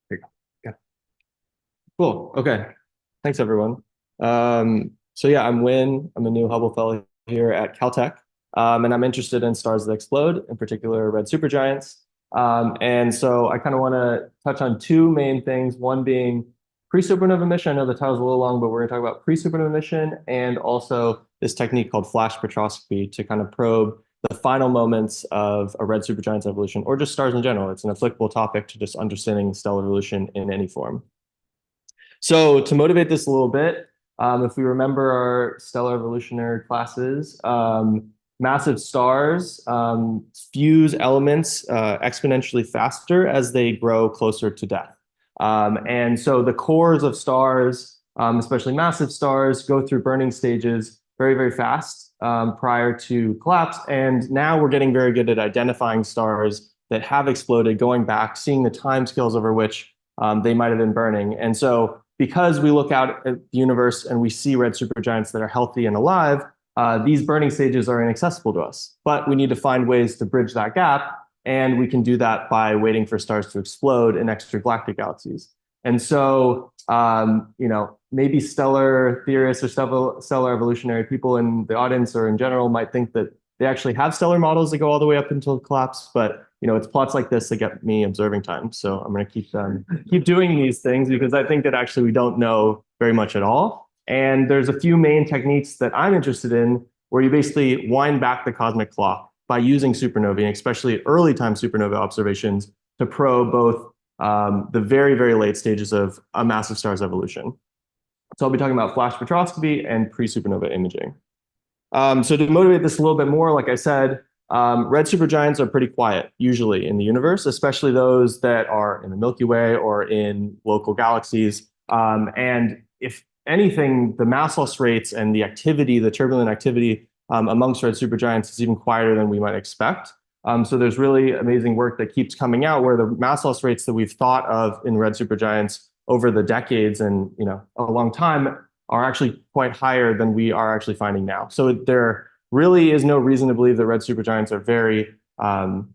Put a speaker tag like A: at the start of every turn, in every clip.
A: There you go. Okay. Cool. Okay. Thanks, everyone. So yeah, I'm Win. I'm a new Hubble fellow here at Caltech, and I'm interested in stars that explode, in particular red supergiants. And so I kind of want to touch on two main things. One being pre-supernova emission. I know the title's a little long, but we're going to talk about pre-supernova emission and also this technique called flash spectroscopy to kind of probe the final moments of a red supergiant's evolution, or just stars in general. It's an applicable topic to just understanding stellar evolution in any form. So to motivate this a little bit, if we remember our stellar evolutionary classes, massive stars fuse elements exponentially faster as they grow closer to death. And so the cores of stars, especially massive stars, go through burning stages very, very fast prior to collapse. And now we're getting very good at identifying stars that have exploded, going back, seeing the timescales over which they might have been burning. And so because we look out at the universe and we see red supergiants that are healthy and alive, these burning stages are inaccessible to us. But we need to find ways to bridge that gap. And we can do that by waiting for stars to explode in extragalactic galaxies. And so, maybe stellar theorists or stellar evolutionary people in the audience or in general might think that they actually have stellar models that go all the way up until collapse. But it's plots like this that get me observing time. So I'm going to keep doing these things because I think that actually we don't know very much at all. And there's a few main techniques that I'm interested in where you basically wind back the cosmic clock by using supernovae, and especially early time supernova observations, to probe both the very, very late stages of a massive star's evolution. So I'll be talking about flash spectroscopy and pre-supernova imaging. So to motivate this a little bit more, like I said, red supergiants are pretty quiet usually in the universe, especially those that are in the Milky Way or in local galaxies. And if anything, the mass loss rates and the activity, the turbulent activity amongst red supergiants is even quieter than we might expect. So there's really amazing work that keeps coming out where the mass loss rates that we've thought of in red supergiants over the decades and a long time are actually quite higher than we are actually finding now. So there really is no reason to believe that red supergiants are very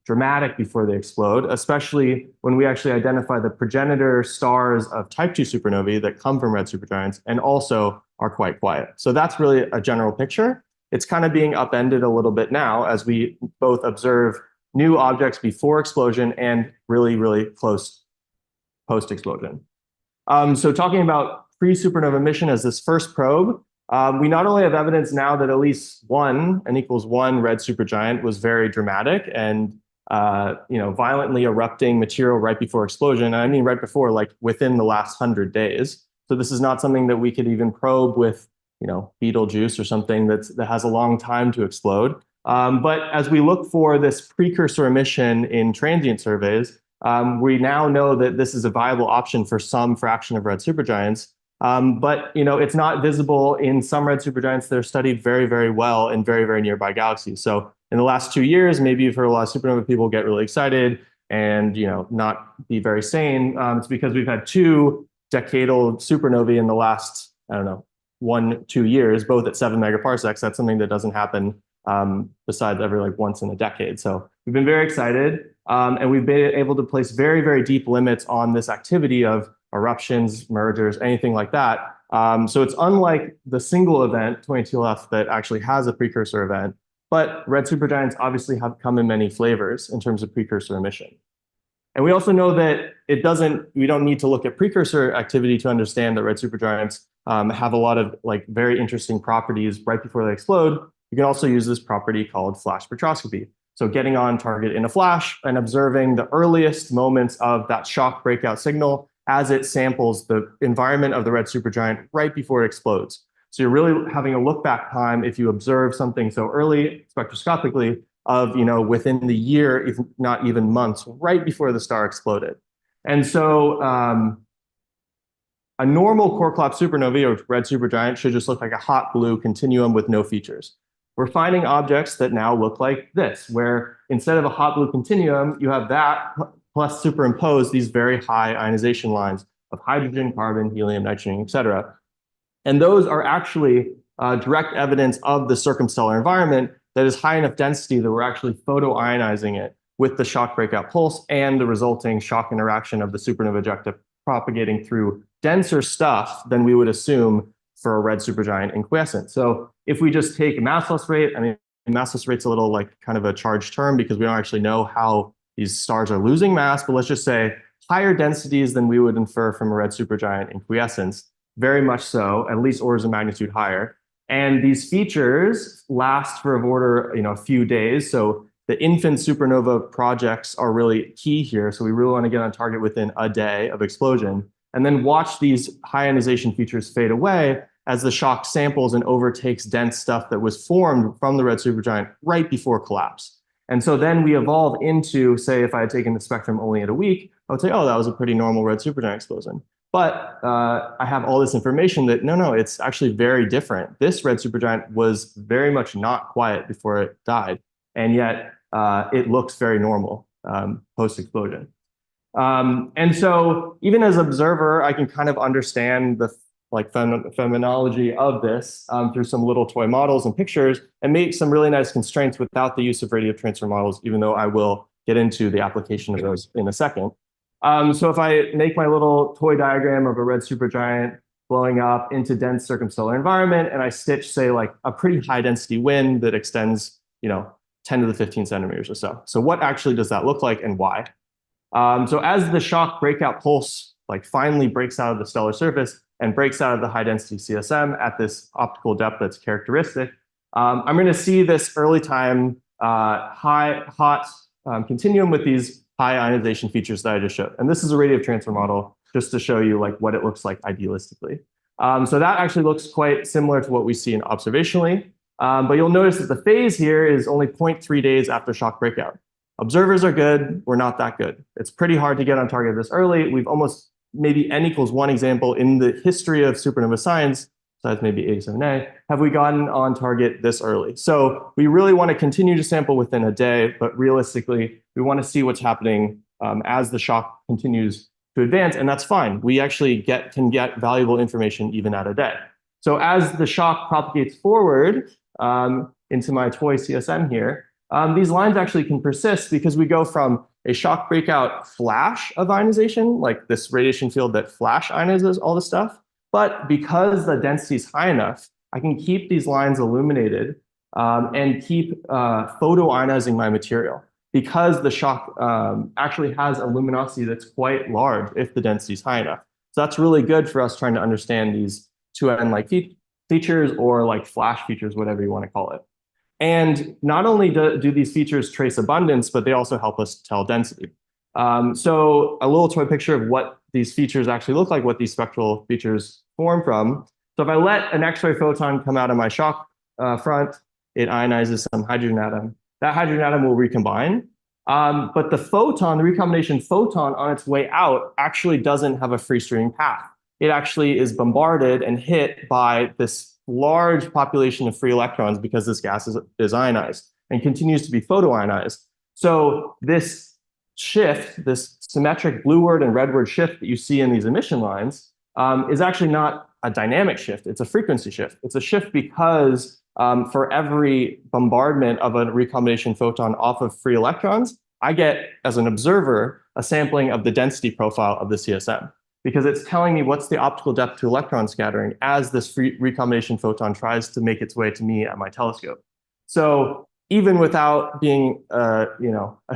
A: dramatic before they explode, especially when we actually identify the progenitor stars of type 2 supernovae that come from red supergiants and also are quite quiet. So that's really a general picture. It's kind of being upended a little bit now as we both observe new objects before explosion and really, really close post-explosion. So talking about pre-supernova emission as this first probe, we not only have evidence now that at least one, n equals 1 red supergiant was very dramatic and violently erupting material right before explosion. I mean right before, like within the last 100 days. So this is not something that we could even probe with Betelgeuse or something that has a long time to explode. But as we look for this precursor emission in transient surveys, we now know that this is a viable option for some fraction of red supergiants. But it's not visible in some red supergiants that are studied very, very well in very, very nearby galaxies. So in the last 2 years, maybe you've heard a lot of supernova people get really excited and not be very sane. It's because we've had 2 decadal supernovae in the last, I don't know, 1-2 years, both at 7 megaparsecs. That's something that doesn't happen besides every once in a decade. So we've been very excited, and we've been able to place very, very deep limits on this activity of eruptions, mergers, anything like that. So it's unlike the single event, 22F, that actually has a precursor event, but red supergiants obviously have come in many flavors in terms of precursor emission. And we also know that we don't need to look at precursor activity to understand that red supergiants have a lot of very interesting properties right before they explode. You can also use this property called flash spectroscopy. So getting on target in a flash and observing the earliest moments of that shock breakout signal as it samples the environment of the red supergiant right before it explodes. So you're really having a look back time if you observe something so early spectroscopically of within the year, if not even months, right before the star exploded. And so a normal core collapse supernovae or red supergiant should just look like a hot blue continuum with no features. We're finding objects that now look like this, where instead of a hot blue continuum, you have that plus superimpose these very high ionization lines of hydrogen, carbon, helium, nitrogen, et cetera. And those are actually direct evidence of the circumstellar environment that is high enough density that we're actually photoionizing it with the shock breakout pulse and the resulting shock interaction of the supernova ejecta propagating through denser stuff than we would assume for a red supergiant in quiescent. So if we just take massless rate, I mean, massless rate's a little like kind of a charged term because we don't actually know how these stars are losing mass, but let's just say higher densities than we would infer from a red supergiant in quiescence, very much so, at least orders of magnitude higher. And these features last for of order, a few days. So the infant supernova projects are really key here. So we really want to get on target within a day of explosion, and then watch these high ionization features fade away as the shock samples and overtakes dense stuff that was formed from the red supergiant right before collapse. And so then we evolve into, say, if I had taken the spectrum only at a week, I would say, oh, that was a pretty normal red supergiant explosion. But I have all this information that, no, it's actually very different. This red supergiant was very much not quiet before it died, and yet it looks very normal post-explosion. And so even as an observer, I can kind of understand the phenomenology of this through some little toy models and pictures and make some really nice constraints without the use of radiative transfer models, even though I will get into the application of those in a second. So if I make my little toy diagram of a red supergiant blowing up into dense circumstellar environment, and I stitch, say, like a pretty high density wind that extends, 10 to the 15 centimeters or so. So what actually does that look like and why? So as the shock breakout pulse finally breaks out of the stellar surface and breaks out of the high density CSM at this optical depth that's characteristic, I'm going to see this early time hot continuum with these high ionization features that I just showed. And this is a radiative transfer model just to show you what it looks like idealistically. So that actually looks quite similar to what we see observationally. But you'll notice that the phase here is only 0.3 days after shock breakout. Observers are good. We're not that good. It's pretty hard to get on target this early. We've almost maybe n equals 1 example in the history of supernova science, besides maybe 87A, have we gotten on target this early. So we really want to continue to sample within a day, but realistically, we want to see what's happening as the shock continues to advance, and that's fine. We actually can get valuable information even at a day. So as the shock propagates forward into my toy CSM here, these lines actually can persist because we go from a shock breakout flash of ionization, like this radiation field that flash ionizes all the stuff. But because the density is high enough, I can keep these lines illuminated and keep photoionizing my material because the shock actually has a luminosity that's quite large if the density is high enough. So that's really good for us trying to understand these 2N-like features or flash features, whatever you want to call it. And not only do these features trace abundance, but they also help us tell density. So a little toy picture of what these features actually look like, what these spectral features form from. So if I let an X-ray photon come out of my shock front, it ionizes some hydrogen atom. That hydrogen atom will recombine. But the photon, the recombination photon on its way out actually doesn't have a free streaming path. It actually is bombarded and hit by this large population of free electrons because this gas is ionized and continues to be photoionized. So this shift, this symmetric blueward and redward shift that you see in these emission lines is actually not a dynamic shift. It's a frequency shift. It's a shift because for every bombardment of a recombination photon off of free electrons, I get, as an observer, a sampling of the density profile of the CSM, because it's telling me what's the optical depth to electron scattering as this free recombination photon tries to make its way to me at my telescope. So even without being a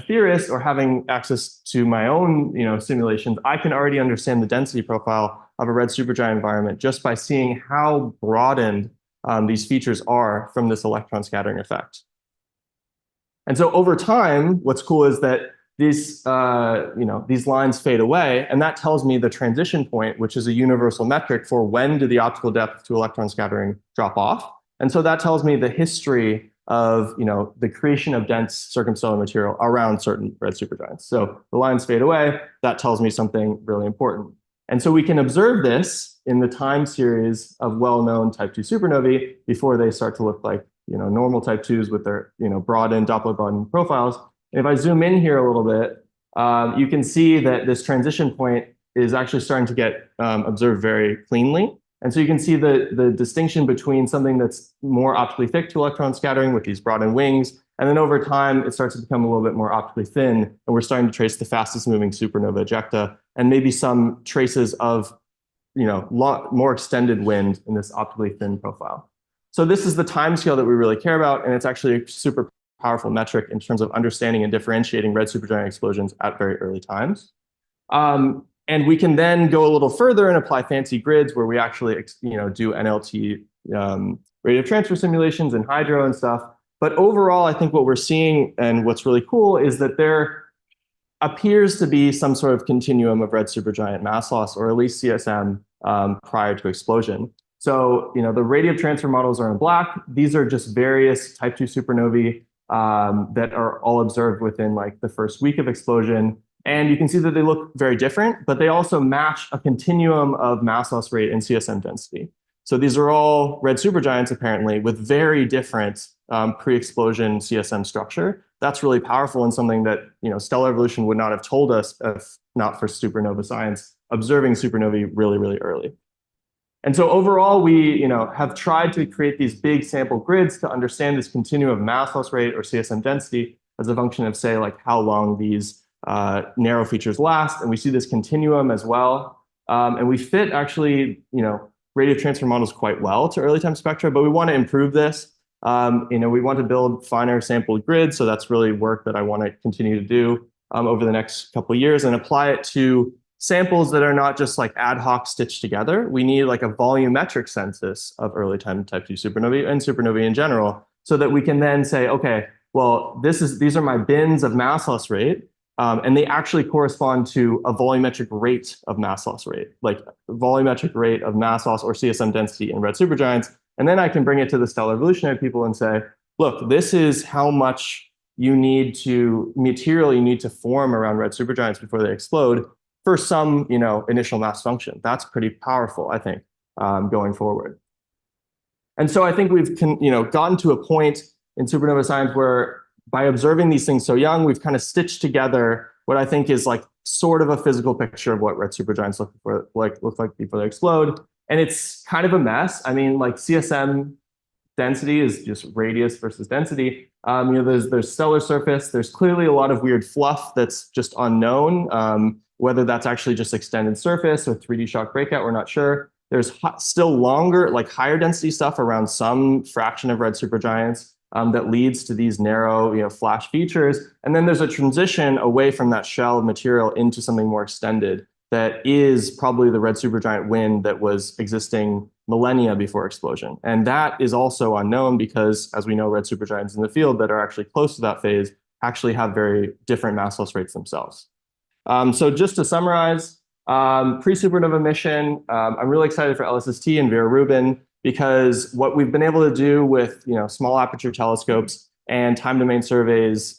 A: theorist or having access to my own simulations, I can already understand the density profile of a red supergiant environment just by seeing how broadened these features are from this electron scattering effect. And so over time, what's cool is that these lines fade away, and that tells me the transition point, which is a universal metric for when do the optical depth to electron scattering drop off. And so that tells me the history of the creation of dense circumstellar material around certain red supergiants. So the lines fade away, that tells me something really important. And so we can observe this in the time series of well-known type 2 supernovae before they start to look like normal type 2s with their broadened, Doppler broadened profiles. And if I zoom in here a little bit, you can see that this transition point is actually starting to get observed very cleanly. And so you can see the distinction between something that's more optically thick to electron scattering with these broadened wings And then over time, it starts to become a little bit more optically thin, and we're starting to trace the fastest moving supernova ejecta and maybe some traces of more extended wind in this optically thin profile. So this is the time scale that we really care about, and it's actually a super powerful metric in terms of understanding and differentiating red supergiant explosions at very early times. And we can then go a little further and apply fancy grids where we actually do NLT radiative transfer simulations and hydro and stuff. But overall, I think what we're seeing and what's really cool is that there appears to be some sort of continuum of red supergiant mass loss, or at least CSM, prior to explosion. So, the radiative transfer models are in black. These are just various type 2 supernovae that are all observed within like the first week of explosion. And you can see that they look very different, but they also match a continuum of mass loss rate and CSM density. So these are all red supergiants apparently with very different pre-explosion CSM structure. That's really powerful and something that stellar evolution would not have told us if not for supernova science observing supernovae really, really early. And so overall, we have tried to create these big sample grids to understand this continuum of mass loss rate or CSM density as a function of, say, like how long these narrow features last. And we see this continuum as well. And we fit actually, radiative transfer models quite well to early time spectra, but we want to improve this. We want to build finer sampled grids. So that's really work that I want to continue to do over the next couple of years and apply it to samples that are not just like ad hoc stitched together. We need like a volumetric census of early time type 2 supernovae and supernovae in general, so that we can then say, okay, well, these are my bins of mass loss rate, and they actually correspond to a volumetric rate of mass loss rate, like volumetric rate of mass loss or CSM density in red supergiants. And then I can bring it to the stellar evolutionary people and say, look, this is how much material you need to form around red supergiants before they explode for some, initial mass function. That's pretty powerful, I think, going forward. And so I think we've gotten to a point in supernova science where by observing these things so young, we've kind of stitched together what I think is like sort of a physical picture of what red supergiants look like before they explode. And it's kind of a mess. I mean, like CSM density is just radius versus density. There's stellar surface. There's clearly a lot of weird fluff that's just unknown. Whether that's actually just extended surface or 3D shock breakout, we're not sure. There's still longer, like higher density stuff around some fraction of red supergiants that leads to these narrow, flash features. And then there's a transition away from that shell of material into something more extended that is probably the red supergiant wind that was existing millennia before explosion. And that is also unknown because, as we know, red supergiants in the field that are actually close to that phase actually have very different mass loss rates themselves. So just to summarize, pre-supernova mission, I'm really excited for LSST and Vera Rubin because what we've been able to do with small aperture telescopes and time domain surveys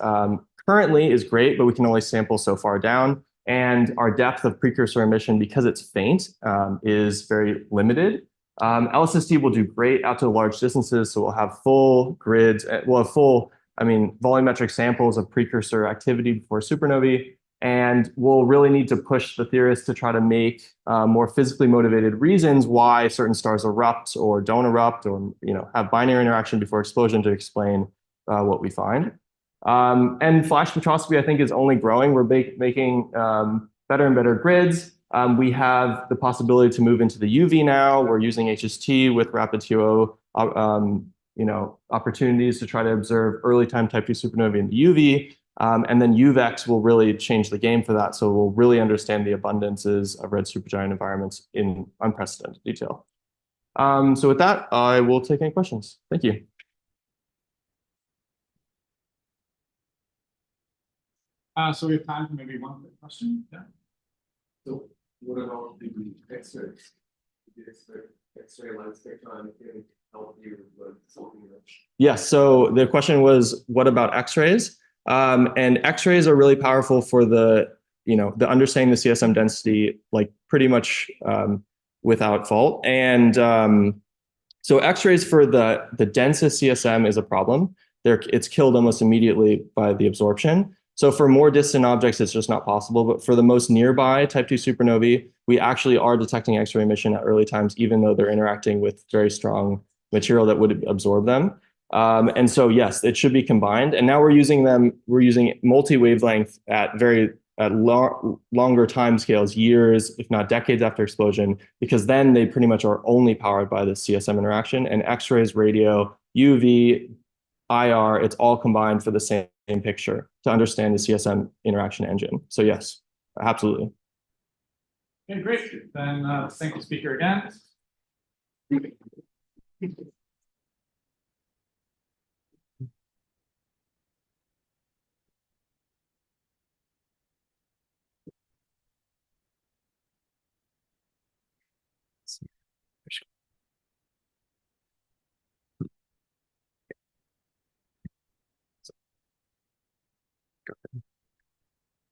A: currently is great, but we can only sample so far down. And our depth of precursor emission, because it's faint, is very limited. LSST will do great out to large distances, so we'll have full grids, we'll have full, volumetric samples of precursor activity before supernovae. And we'll really need to push the theorists to try to make more physically motivated reasons why certain stars erupt or don't erupt or have binary interaction before explosion to explain what we find. And flash spectroscopy, I think, is only growing. We're making better and better grids. We have the possibility to move into the UV now. We're using HST with rapid TO, opportunities to try to observe early time type 2 supernovae in the UV. And then UVEX will really change the game for that. So we'll really understand the abundances of red supergiant environments in unprecedented detail. So with that, I will take any questions. Thank you.
B: So we have time for maybe one quick question. Yeah.
C: So what about the X-rays? Do you expect X-ray light spectrum can help you with something else?
A: Yes, so the question was, what about X-rays? And X-rays are really powerful for the understanding the CSM density, like pretty much without fault. And so X-rays for the densest CSM is a problem. It's killed almost immediately by the absorption. So for more distant objects, it's just not possible. But for the most nearby type 2 supernovae, we actually are detecting X-ray emission at early times, even though they're interacting with very strong material that would absorb them. And so, yes, it should be combined. And now we're using multi-wavelength at longer time scales, years, if not decades after explosion, because then they pretty much are only powered by the CSM interaction, and X-rays, radio, UV, IR, it's all combined for the same picture to understand the CSM interaction engine. So yes, absolutely.
B: Okay, great. Then thank you, speaker, again.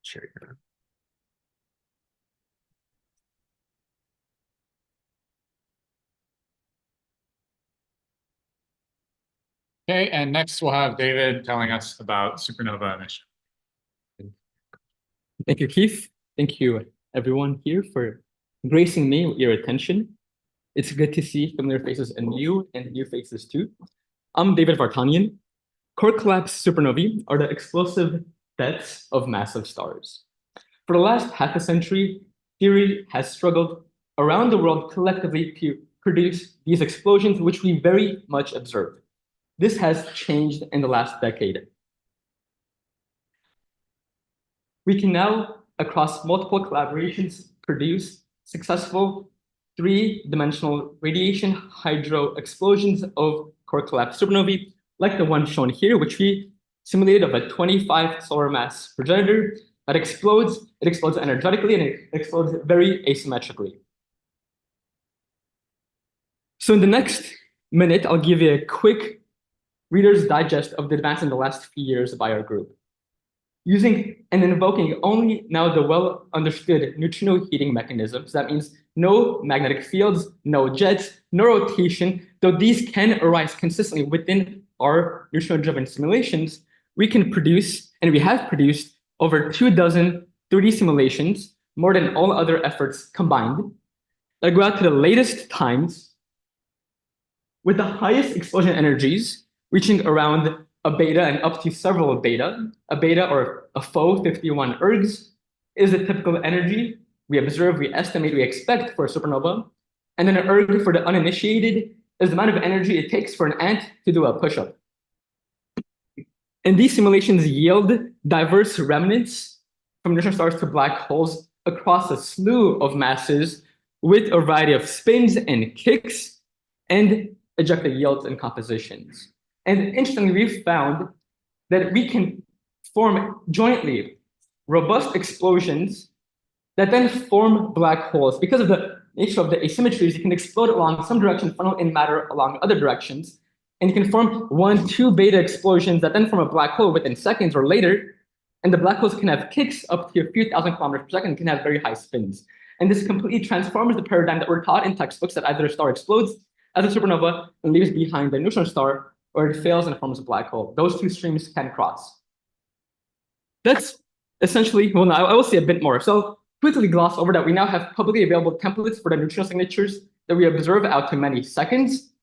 A: Share your.
B: Okay, and next we'll have David telling us about supernova emission.
D: Thank you, Keith. Thank you, everyone here, for gracing me with your attention. It's good to see familiar faces and new faces too. I'm David Vartanian. Core collapse supernovae are the explosive deaths of massive stars. For the last half a century, theory has struggled around the world collectively to produce these explosions, which we very much observe. This has changed in the last decade. We can now, across multiple collaborations, produce successful three-dimensional radiation hydro explosions of core collapse supernovae, like the one shown here, which we simulated of a 25 solar mass progenitor that explodes. It explodes energetically and it explodes very asymmetrically. So in the next minute, I'll give you a quick Reader's Digest of the advance in the last few years by our group. Using and invoking only now the well-understood neutrino heating mechanisms. That means no magnetic fields, no jets, no rotation, though these can arise consistently within our neutrino-driven simulations, we can produce, and we have produced, over 24 3D simulations, more than all other efforts combined, that go out to the latest times with the highest explosion energies, reaching around a beta and up to several beta. A beta, or a faux 51 ergs, is the typical energy we observe, we estimate, we expect for a supernova. And then an erg for the uninitiated is the amount of energy it takes for an ant to do a push-up. And these simulations yield diverse remnants from neutron stars to black holes across a slew of masses with a variety of spins and kicks and ejecta yields and compositions. And interestingly, we've found that we can form jointly robust explosions that then form black holes. Because of the nature of the asymmetries, you can explode along some direction, funnel in matter along other directions, and you can form 1, 2 beta explosions that then form a black hole within seconds or later. And the black holes can have kicks up to a few thousand kilometers per second, can have very high spins. And this completely transforms the paradigm that we're taught in textbooks that either a star explodes as a supernova and leaves behind a neutron star, or it fails and forms a black hole. Those two streams can cross. That's essentially, well, now I will say a bit more. So quickly gloss over that we now have publicly available templates for the neutrino signatures that we observe out to many seconds.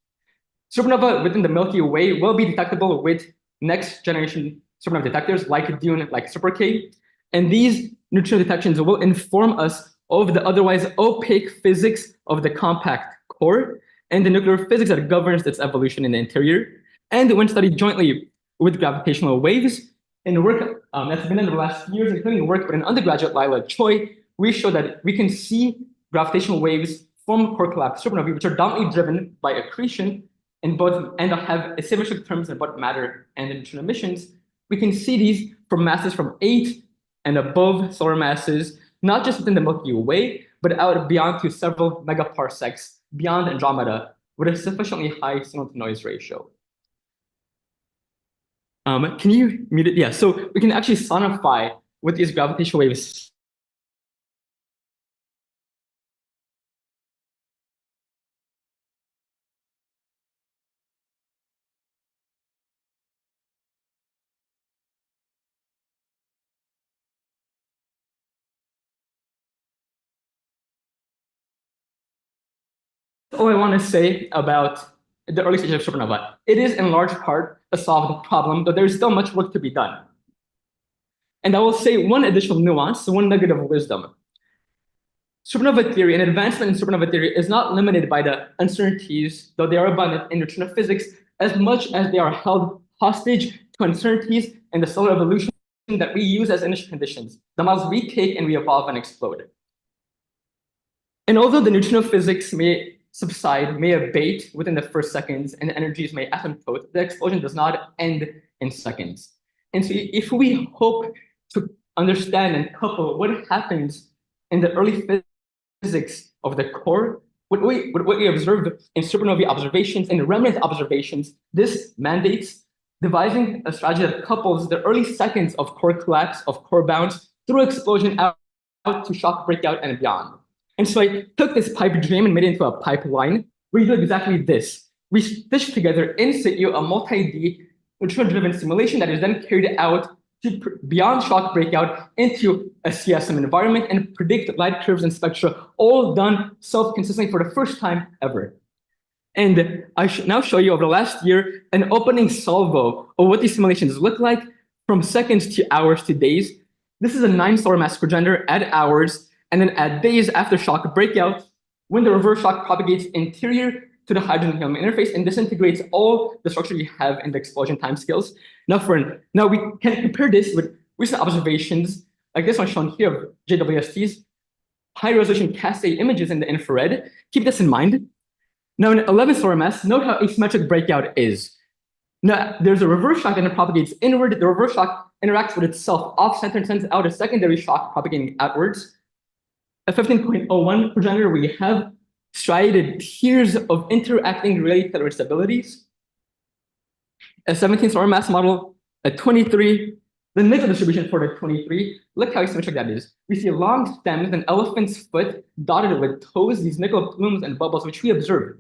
D: Supernova within the Milky Way will be detectable with next generation supernova detectors like Dune, like Super K. And these neutrino detections will inform us of the otherwise opaque physics of the compact core and the nuclear physics that governs its evolution in the interior. And when studied jointly with gravitational waves, in work that's been in the last few years, including work by an undergraduate, Lila Choi, we show that we can see gravitational waves from core collapse supernovae, which are dominantly driven by accretion and have asymmetric terms in both matter and neutron emissions. We can see these from masses from 8 and above solar masses, not just within the Milky Way, but out beyond to several megaparsecs beyond Andromeda with a sufficiently high signal-to-noise ratio. Can you mute it? Yeah, so we can actually sonify with these gravitational waves. All I want to say about the early stages of supernova. It is in large part a solved problem, but there is still much work to be done. And I will say one additional nuance, one nugget of wisdom. Supernova theory and advancement in supernova theory is not limited by the uncertainties, though they are abundant in neutrino physics, as much as they are held hostage to uncertainties in the solar evolution that we use as initial conditions, the models we take and we evolve and explode. And although the neutrino physics may subside, may abate within the first seconds, and energies may asymptote, the explosion does not end in seconds. And so if we hope to understand and couple what happens in the early physics of the core, what we observed in supernovae observations and remnant observations, this mandates devising a strategy that couples the early seconds of core collapse, of core bounce, through explosion out to shock breakout and beyond. And so I took this pipe dream and made it into a pipeline where you do exactly this. We stitch together in situ a multi-D neutrino-driven simulation that is then carried out to beyond shock breakout into a CSM environment and predict light curves and spectra, all done self-consistently for the first time ever. And I should now show you over the last year an opening salvo of what these simulations look like from seconds to hours to days. This is a 9 solar mass progenitor at hours, and then at days after shock breakout, when the reverse shock propagates interior to the hydrogen helium interface and disintegrates all the structure you have in the explosion timescales. Now we can compare this with recent observations, like this one shown here of JWST's high resolution Cas-A images in the infrared. Keep this in mind. Now in 11 solar mass, note how asymmetric breakout is. Now there's a reverse shock and it propagates inward. The reverse shock interacts with itself off center and sends out a secondary shock propagating outwards. At 15.01 progenitor, we have striated tiers of interacting radial stabilities. A 17 solar mass model at 23, the nickel distribution for the 23, look how asymmetric that is. We see long stems, an elephant's foot dotted with toes, these nickel plumes and bubbles, which we observe.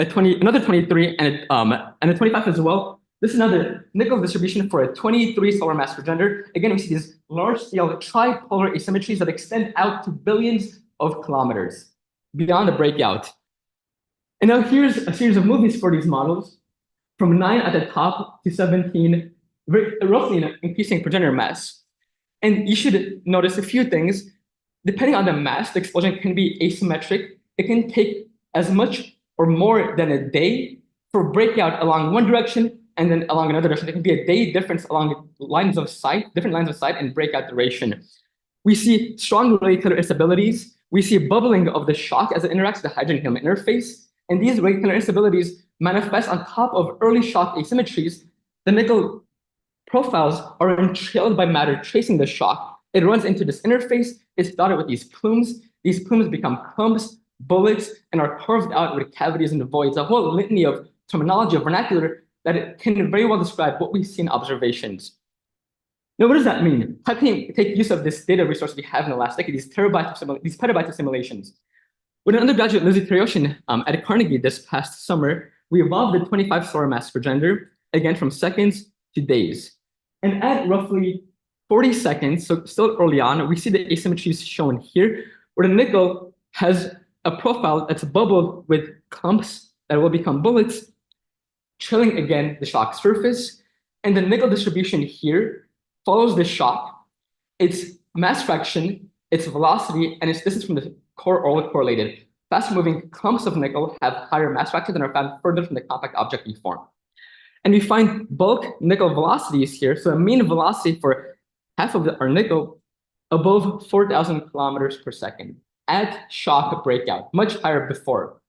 D: At another 23 and a 25 as well. This is another nickel distribution for a 23 solar mass progenitor. Again, we see these large-scale tripolar asymmetries that extend out to billions of kilometers beyond the breakout. And now here's a series of movies for these models, from 9 at the top to 17, roughly an increasing progenitor mass. And you should notice a few things. Depending on the mass, the explosion can be asymmetric. It can take as much or more than a day for breakout along one direction and then along another direction. There can be a day difference along lines of sight, different lines of sight and breakout duration. We see strong radial instabilities. We see bubbling of the shock as it interacts with the hydrogen helium interface. And these radial instabilities manifest on top of early shock asymmetries. The nickel profiles are entrailed by matter tracing the shock. It runs into this interface. It's dotted with these plumes. These plumes become clumps, bullets, and are carved out with cavities and voids. A whole litany of terminology of vernacular that it can very well describe what we see in observations. Now, what does that mean? How can you take use of this data resource we have in the last decade, these petabytes of simulations? With an undergraduate, Lizzie Teroshin, at Carnegie this past summer, we evolved the 25 solar mass progenitor, again from seconds to days. And at roughly 40 seconds, so still early on, we see the asymmetries shown here, where the nickel has a profile that's bubbled with clumps that will become bullets, trailing again the shock surface. And the nickel distribution here follows the shock, its mass fraction, its velocity, and its distance from the core are all correlated. Fast-moving clumps of nickel have higher mass fractions and are found further from the compact object we form. And we find bulk nickel velocities here, so a mean velocity for half of our nickel above 4,000 kilometers per second at shock breakout, much higher before.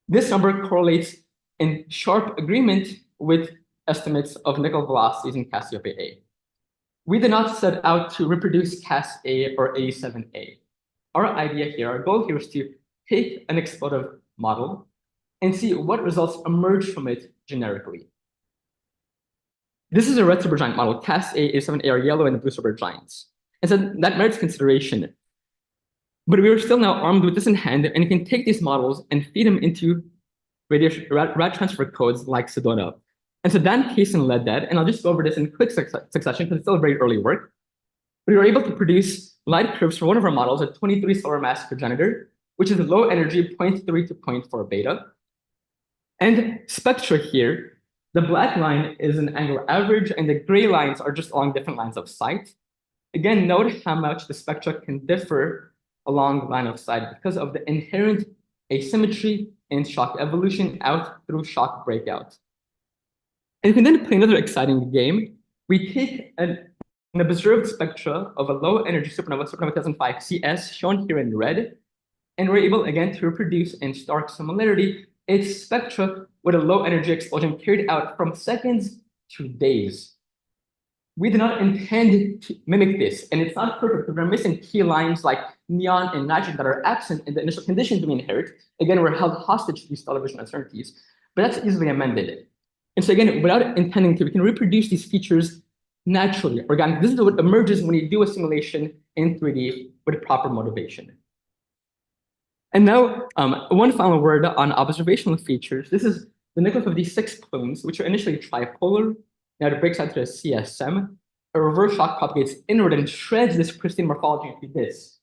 D: This number correlates in sharp agreement with estimates of nickel velocities in Cassiopeia A. We did not set out to reproduce Cas-A or A7A. Our idea here, our goal here is to take an explosive model and see what results emerge from it generically. This is a red supergiant model. Cas-A, A7A are yellow and blue supergiants. And so that merits consideration. But we are still now armed with this in hand, and you can take these models and feed them into rad transfer codes like Sedona. And so Dan Kaysen led that, and I'll just go over this in quick succession because it's still very early work. We were able to produce light curves for one of our models, a 23 solar mass progenitor, which is a low energy 0.3 to 0.4 beta. And spectra here, the black line is an angular average, and the gray lines are just along different lines of sight. Again, note how much the spectra can differ along line of sight because of the inherent asymmetry in shock evolution out through shock breakout. And we can then play another exciting game. We take an observed spectra of a low energy supernova 2005 CS, shown here in red, and we're able again to reproduce in stark similarity its spectra with a low energy explosion carried out from seconds to days. We do not intend to mimic this, and it's not perfect because we're missing key lines like neon and nitrogen that are absent in the initial conditions we inherit. Again, we're held hostage to these television uncertainties, but that's easily amended. And so again, without intending to, we can reproduce these features naturally, organically. This is what emerges when you do a simulation in 3D with proper motivation. And now, one final word on observational features. This is the nickel 56 plumes, which are initially tripolar. Now it breaks out to a CSM. A reverse shock propagates inward and shreds this pristine morphology into this.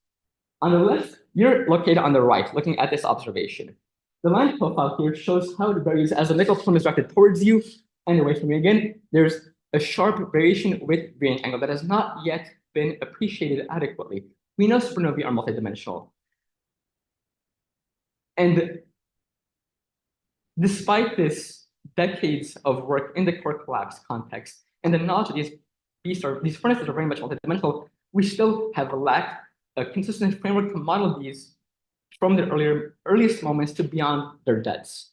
D: On the left, you're located on the right, looking at this observation. The line profile here shows how it varies as the nickel plume is directed towards you and away from you. Again, there's a sharp variation with viewing angle that has not yet been appreciated adequately. We know supernovae are multidimensional. And despite this decades of work in the core collapse context and the knowledge that these furnaces are very much multidimensional, we still have lacked a consistent framework to model these from the earliest moments to beyond their deaths.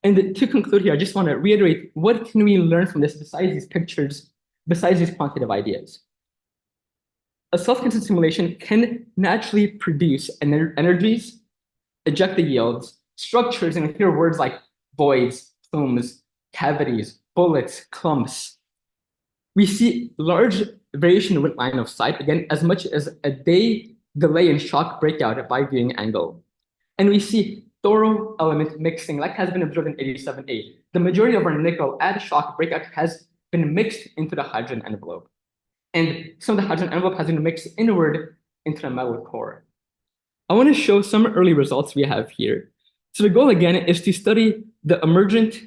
D: And to conclude here, I just want to reiterate, what can we learn from this besides these pictures, besides these quantitative ideas? A self-consistent simulation can naturally produce energies, ejecta yields, structures, and here words like voids, plumes, cavities, bullets, clumps. We see large variation with line of sight, again, as much as a day delay in shock breakout by viewing angle. And we see thorough element mixing, like has been observed in 87A. The majority of our nickel at shock breakout has been mixed into the hydrogen envelope. And some of the hydrogen envelope has been mixed inward into the metal core. I want to show some early results we have here. So the goal again is to study the emergent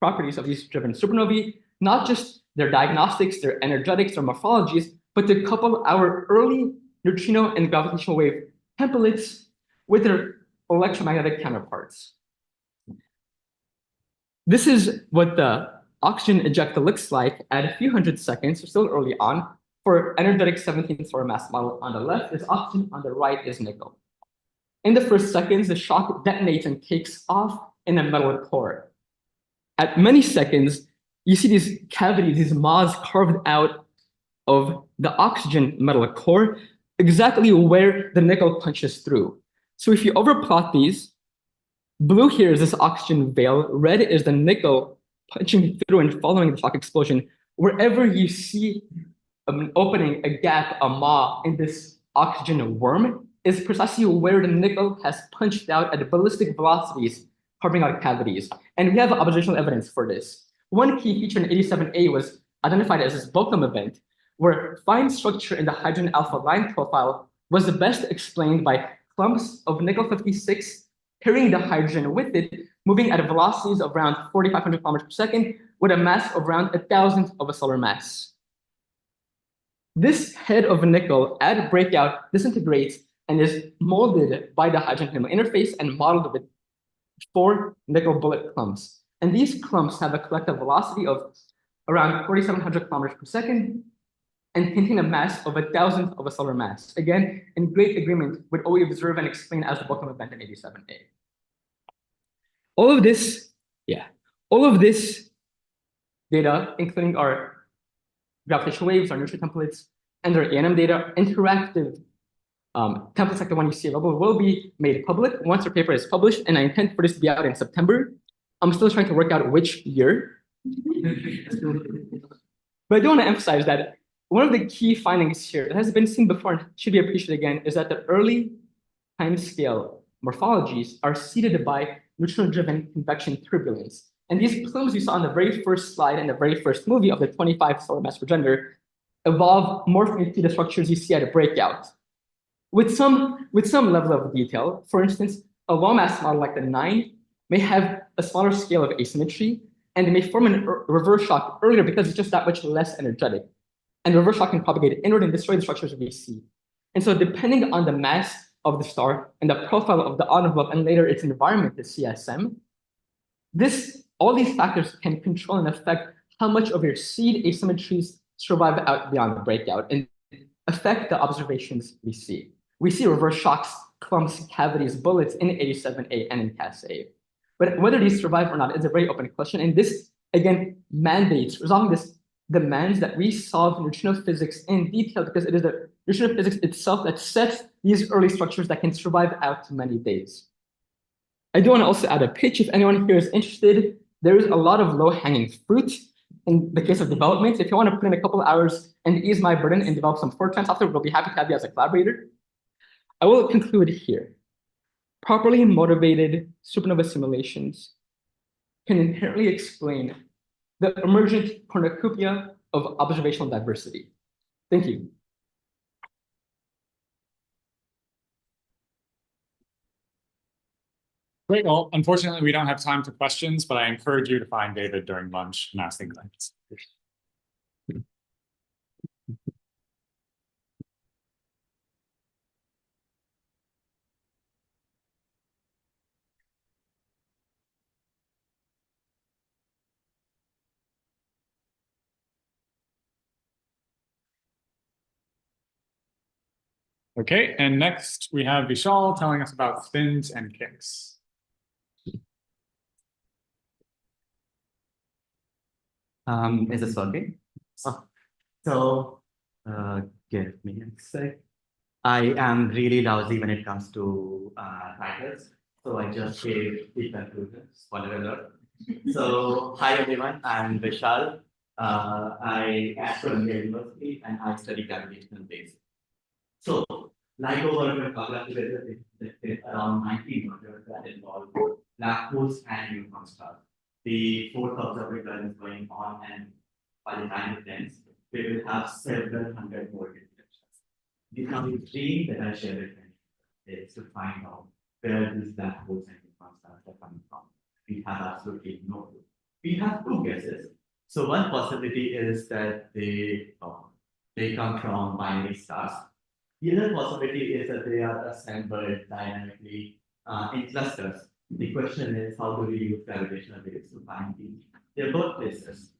D: properties of these driven supernovae, not just their diagnostics, their energetics, their morphologies, but to couple our early neutrino and gravitational wave templates with their electromagnetic counterparts. This is what the oxygen ejecta looks like at a few hundred seconds, so still early on, for energetic 17th solar mass model. On the left is oxygen, on the right is nickel. In the first seconds, the shock detonates and takes off in a metal core. At many seconds, you see these cavities, these maws carved out of the oxygen metal core, exactly where the nickel punches through. So if you overplot these, blue here is this oxygen veil, red is the nickel punching through and following the shock explosion. Wherever you see an opening, a gap, a maw in this oxygen worm is precisely where the nickel has punched out at ballistic velocities, carving out cavities. And we have observational evidence for this. One key feature in 87A was identified as this Bochum event, where fine structure in the hydrogen alpha line profile was the best explained by clumps of nickel 56 carrying the hydrogen with it, moving at velocities of around 4,500 kilometers per second with a mass of around 1,000th of a solar mass. This head of nickel at breakout disintegrates and is molded by the hydrogen interface and modeled with 4 nickel bullet clumps. And these clumps have a collective velocity of around 4,700 kilometers per second and contain a mass of 1,000th of a solar mass. Again, in great agreement with what we observe and explain as the Bochum event in 87A. All of this data, including our gravitational waves, our neutron templates, and our ANM data, interactive templates like the one you see available will be made public once our paper is published, and I intend for this to be out in September. I'm still trying to work out which year. But I do want to emphasize that one of the key findings here that has been seen before and should be appreciated again is that the early timescale morphologies are seeded by neutrino-driven convection turbulence. And these plumes you saw on the very first slide in the very first movie of the 25 solar mass progenitor evolve morph into the structures you see at a breakout. With some level of detail, for instance, a low mass model like the 9 may have a smaller scale of asymmetry, and they may form a reverse shock earlier because it's just that much less energetic. And reverse shock can propagate inward and destroy the structures we see. And so depending on the mass of the star and the profile of the envelope and later its environment, the CSM, all these factors can control and affect how much of your seed asymmetries survive out beyond the breakout and affect the observations we see. We see reverse shocks, clumps, cavities, bullets in 87A and in CAS-A. But whether these survive or not is a very open question. And this, again, resolving this demands that we solve neutrino physics in detail because it is the neutrino physics itself that sets these early structures that can survive out to many days. I do want to also add a pitch. If anyone here is interested, there is a lot of low-hanging fruit in the case of development. If you want to put in a couple of hours and ease my burden and develop some Fortran software, we'll be happy to have you as a collaborator. I will conclude here. Properly motivated supernova simulations can inherently explain the emergent cornucopia of observational diversity. Thank you.
B: Great. Well, unfortunately, we don't have time for questions, but I encourage you to find David during lunch and ask things. Okay, and next we have Vishal telling us about spins and kicks.
E: Is this working? So, give me a sec. I am really lousy when it comes to titles, so I just gave the conclusions. Spoiler alert. So, hi everyone, I'm Vishal. I am from the university and I study gravitational waves. So, like over the together, around 19 models that involve black holes and neutron stars. The fourth observatory is going on, and by the time it ends, we will have several hundred more detections. The dream that I share with you is to find out where these black holes and neutron stars are coming from. We have absolutely no clue. We have two guesses. So one possibility is that they come from binary stars. The other possibility is that they are assembled dynamically in clusters. The question is, how do we use gravitational waves to find their birthplaces?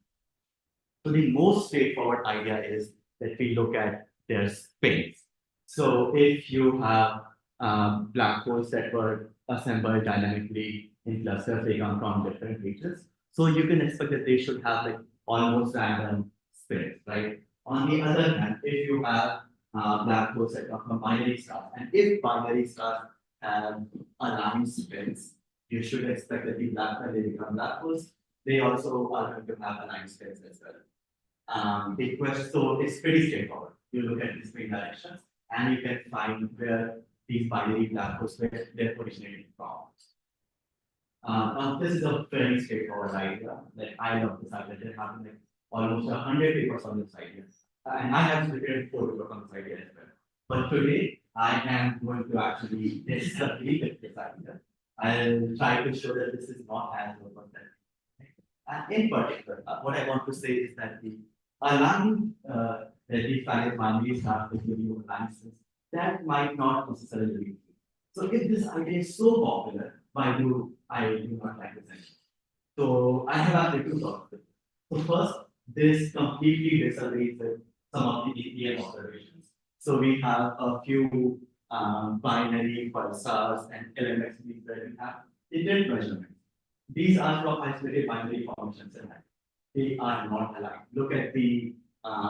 E: So the most straightforward idea is that we look at their spins. So if you have black holes that were assembled dynamically in clusters, they come from different regions. So you can expect that they should have like almost random spins, right? On the other hand, if you have black holes that come from binary stars, and if binary stars have aligned spins, you should expect that the when they become black holes, they also are going to have aligned spins as well. The question, so it's pretty straightforward. You look at these three directions, and you can find where these binary black holes where they're originating from. This is a very straightforward idea. Like I love this idea. There have been like almost 100 papers on this idea, and I have written 4 papers on this idea as well. But today, I am going to actually disagree with this idea. I'll try to show that this is not as open. And in particular, what I want to say is that the aligned that the finite binary stars will give you alliances, that might not necessarily be true. So if this idea is so popular, why do I do not like this idea? So I have actually 2 thoughts. So first, this completely disagrees with some of the EPM observations. So we have a few binary pulsars and LMXBs where we have different measurements. These are from isolated binary formations and they are not aligned. Look at the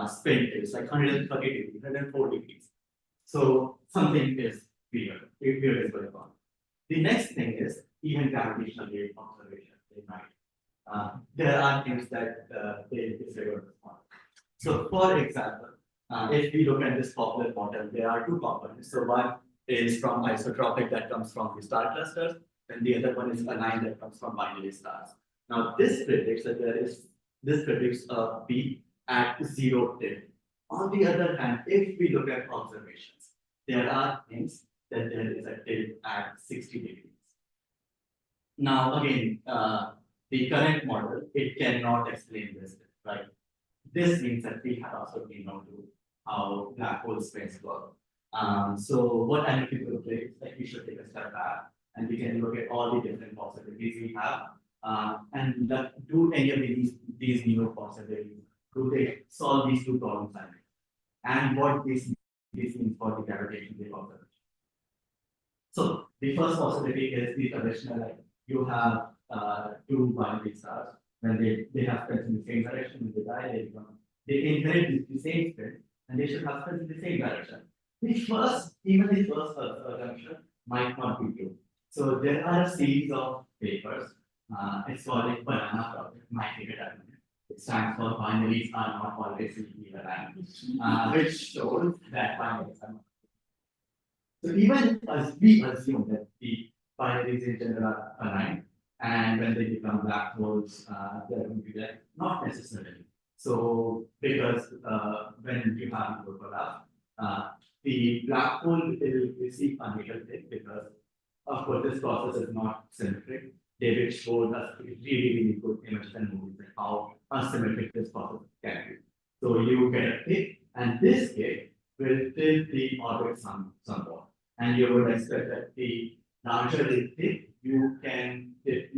E: spin rates, like 130 degrees, 140 degrees. So something is weird. Weird is going on. The next thing is even gravitational wave observation. There are things that they disregard. So for example, if we look at this popular model, there are 2 components. So one is from isotropic that comes from the star clusters, and the other one is aligned that comes from binary stars. Now this predicts that this predicts a peak at 0 tilt. On the other hand, if we look at observations, there are things that there is a tilt at 60 degrees. Now, again, the current model, it cannot explain this, right? This means that we have also been known to how black hole spins work. So what I'm looking to do is like we should take a step back and we can look at all the different possibilities we have, and do any of these new possibilities, do they solve these two problems, and what this means for the gravitational wave observation. So the first possibility is the traditional, like you have two binary stars. When they have spins in the same direction, when they die, they inherit the same spin, and they should have spins in the same direction. Even the first assumption might not be true. So there are a series of papers. It's called a banana project, my favorite acronym. It stands for binaries are not always equally aligned, which shows that binaries are not. So even as we assume that the binaries in general are aligned, and when they become black holes, they're going to be there, not necessarily. So because when you have the overlap, the black hole will receive a negative thing because, of course, this process is not symmetric. David showed us really good images and movies like how asymmetric this process can be. So you get a tick, and this tick will tilt the orbit somewhat. And you would expect that the larger the tick, you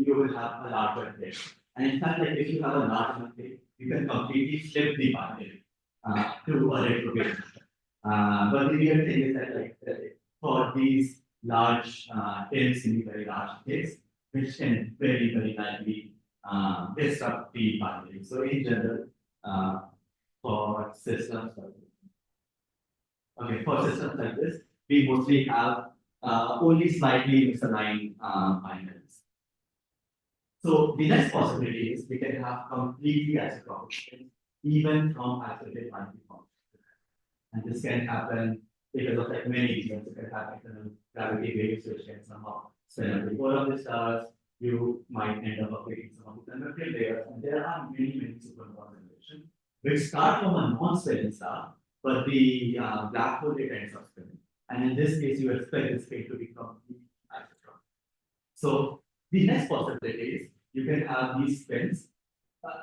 E: will have a larger tick. And in fact, like if you have a large enough tick, you can completely flip the binary to a retrograde. But the real thing is that like for these large tilts in the very large ticks, which can very likely disrupt the binary. So in general, for systems like this, we mostly have only slightly misaligned binaries. So the next possibility is we can have completely isotropic spins, even from isolated binary forms. And this can happen because of like many reasons. It can happen gravity waves, which can somehow spin up the core of the stars. You might end up updating some of the conductive layers, and there are many supernova simulations which start from a non-spinning star, but the black hole it ends up spinning. And in this case, you expect the spin to be completely isotropic. So the next possibility is you can have these spins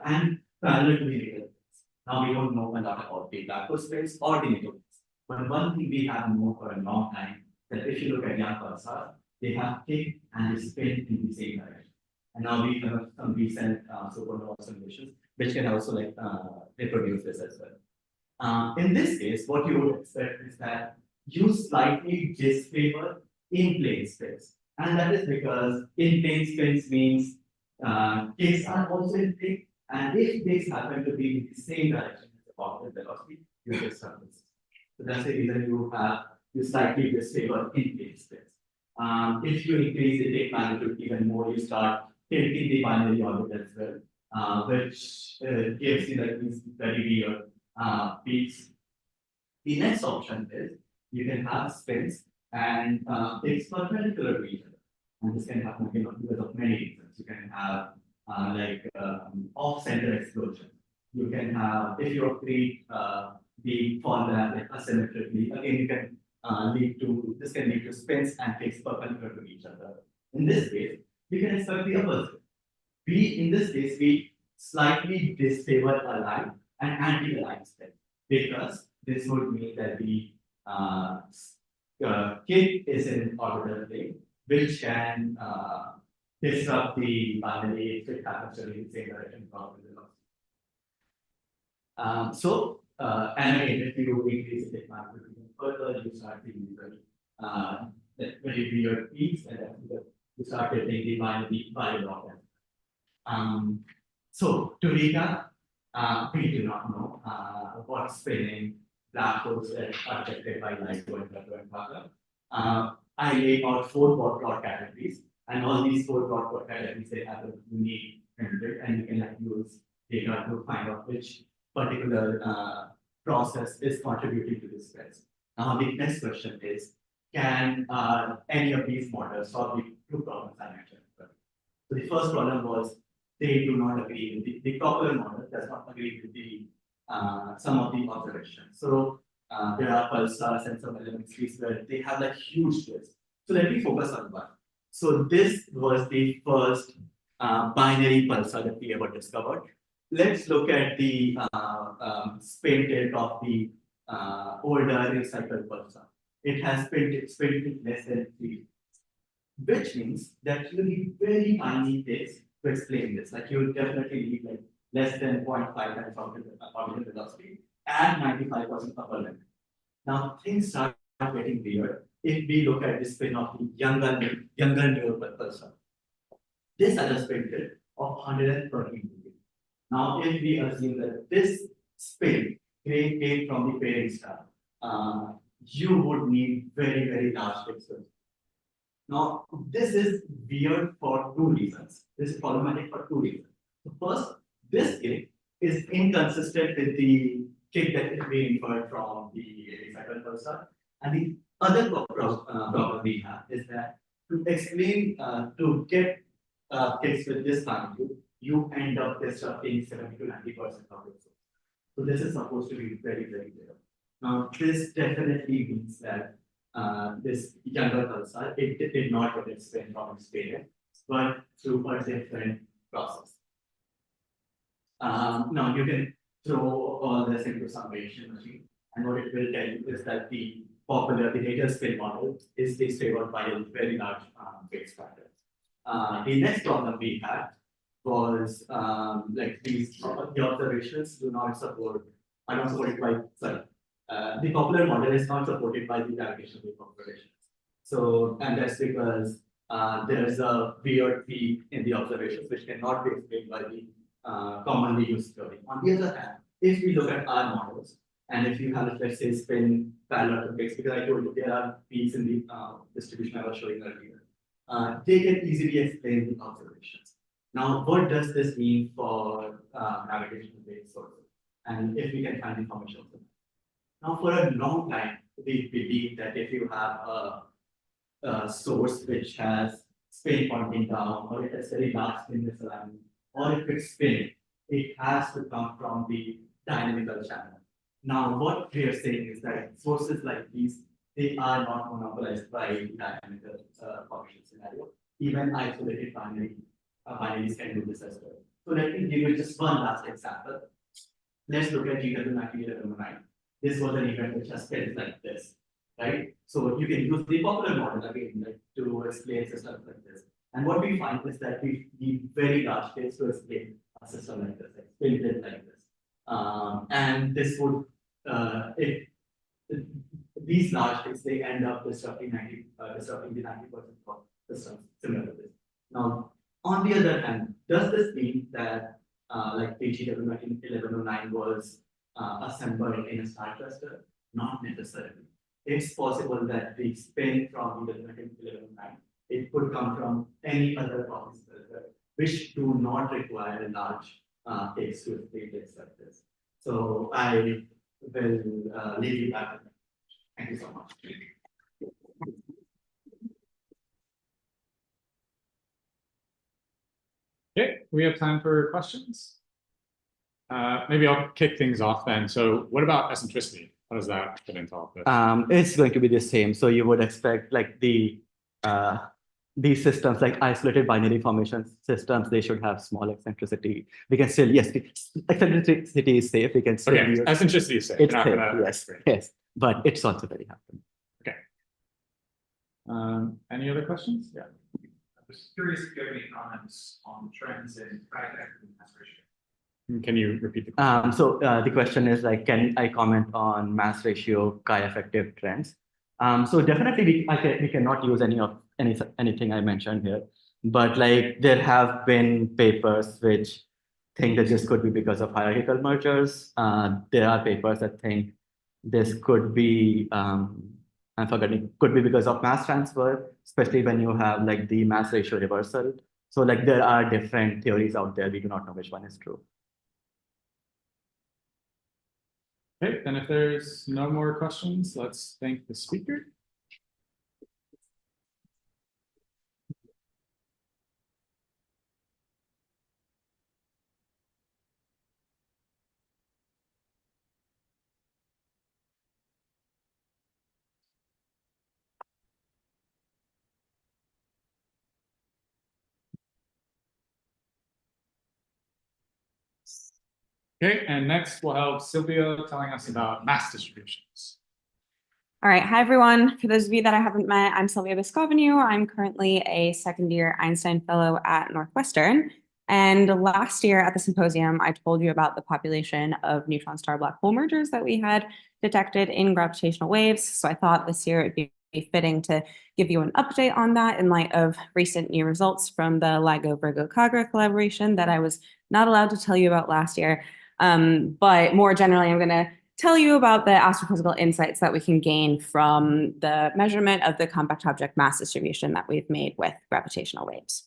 E: and parallel to the negative spins. Now we don't know a lot about the black hole spins or the negative spins, but one thing we have known for a long time that if you look at young pulsars, they have kick and they spin in the same direction. And now we have some recent supernova simulations which can also like reproduce this as well. In this case, what you would expect is that you slightly disfavor in plane spins. And that is because in plane spins means kicks are also in plane. And if kicks happen to be in the same direction as the positive velocity, you disrupt this. So that's the reason you slightly disfavor in plane spins. If you increase the tick magnitude even more, you start tilting the binary orbit as well, which gives you like these very weird peaks. The next option is you can have spins and it's perpendicular to each other. And this can happen because of many reasons. You can have off-center explosion. You can have, if you create the formula like asymmetrically, again, you can this can lead to spins and kicks perpendicular to each other. In this case, we can expect the opposite. In this case, we slightly disfavor aligned and anti-aligned spin because this would mean that the kick is in orbital plane, which can disrupt the binary if it happens to be in the same direction from the velocity. And again, if you increase the magnitude further, you start seeing very weird peaks, and then you start getting the binary by block. So to recap, we do not know what spinning black holes are affected by light going and Parker. I laid out 4 plot categories, and all these 4 plot categories they have a unique benefit, and you can like use data to find out which particular process is contributing to this stress. Now the next question is, can any of these models solve the 2 problems I mentioned? So the first problem was they do not agree with the popular model does not agree with the some of the observations. So there are pulsars and some elements where they have like huge twists. So let me focus on one. So this was the first binary pulsar that we ever discovered. Let's look at the spin tilt of the older recycled pulsar. It has spin tilt less than 3, which means that you need very tiny bits to explain this. Like you definitely need like less than 0.5 times orbital velocity and 95% upper limit. Now things start getting weird if we look at the spin of the younger newer pulsar. This has a spin tilt of 130 degrees. Now, if we assume that this spin came from the parent star, you would need very large pixels. Now, this is weird for 2 reasons. This is problematic for 2 reasons. So first, this kick is inconsistent with the kick that is being inferred from the recycled pulsar. And the other problem we have is that to explain, to get kicks with this magnitude, you end up disrupting 70 to 90% of it. So this is supposed to be very clear. Now, this definitely means that this younger pulsar, it did not get its spin from its parent, but through a different process. Now, you can throw all this into summation machine, and what it will tell you is that the latest spin model is favored by a very large base factor. The next problem we had was like the observations do not support, are not supported by, sorry, the popular model is not supported by the gravitational wave observations. So, and that's because there's a weird peak in the observations which cannot be explained by the commonly used theory. On the other hand, if we look at our models, and if you have, let's say, spin parallel to peaks, because I told you there are peaks in the distribution I was showing earlier, they can easily explain the observations. Now, what does this mean for gravitational wave sources? And if we can find information on them. Now, for a long time, we believe that if you have a source which has spin pointing down, or it has very large spin misalignment, or if it's spin, it has to come from the dynamical channel. Now, what we are saying is that sources like these, they are not monopolized by the dynamical function scenario. Even isolated binaries can do this as well. So let me give you just one last example. Let's look at GW191109. This was an event which has spins like this, right? So you can use the popular model again, like, to explain systems like this. And what we find is that we need very large scales to explain a system like this, like spin tilt like this. And this would, if these large scales, they end up disrupting the 90% of systems similar to this. Now, on the other hand, does this mean that like the GW191109 was assembled in a star cluster? Not necessarily. It's possible that the spin from GW191109, it could come from any other process which do not require large takes to explain things like this. So I will leave you back. Thank you so much.
B: Okay, we have time for questions. Maybe I'll kick things off then. So what about eccentricity? How does that fit into all of this?
E: It's going to be the same. So you would expect like these systems, like isolated binary formation systems, they should have small eccentricity. We can still, yes, eccentricity is safe. We can still
B: Okay,
E: use,
B: eccentricity is safe.
E: it's
B: You're
E: safe,
B: not gonna
E: yes, yes, but it's also very happening.
B: Okay. Any other questions? Yeah.
C: I'm just curious if you have any comments on trends in crack and mass ratio.
B: Can you repeat the question?
E: So the question is like, can I comment on mass ratio chi-effective trends? So definitely we cannot use anything I mentioned here, but like there have been papers which think that this could be because of hierarchical mergers. There are papers that think this could be, I'm forgetting, could be because of mass transfer, especially when you have like the mass ratio reversal. So like there are different theories out there. We do not know which one is true.
B: Okay, then if there's no more questions, let's thank the speaker. Okay, and next we'll have Sylvia telling us about mass distributions.
F: All right. Hi, everyone. For those of you that I haven't met, I'm Sylvia Biscovenu. I'm currently a second-year Einstein Fellow at Northwestern. And last year at the symposium, I told you about the population of neutron star black hole mergers that we had detected in gravitational waves. So I thought this year it'd be fitting to give you an update on that in light of recent new results from the LIGO-Virgo-Kagra collaboration that I was not allowed to tell you about last year. But more generally, I'm going to tell you about the astrophysical insights that we can gain from the measurement of the compact object mass distribution that we've made with gravitational waves.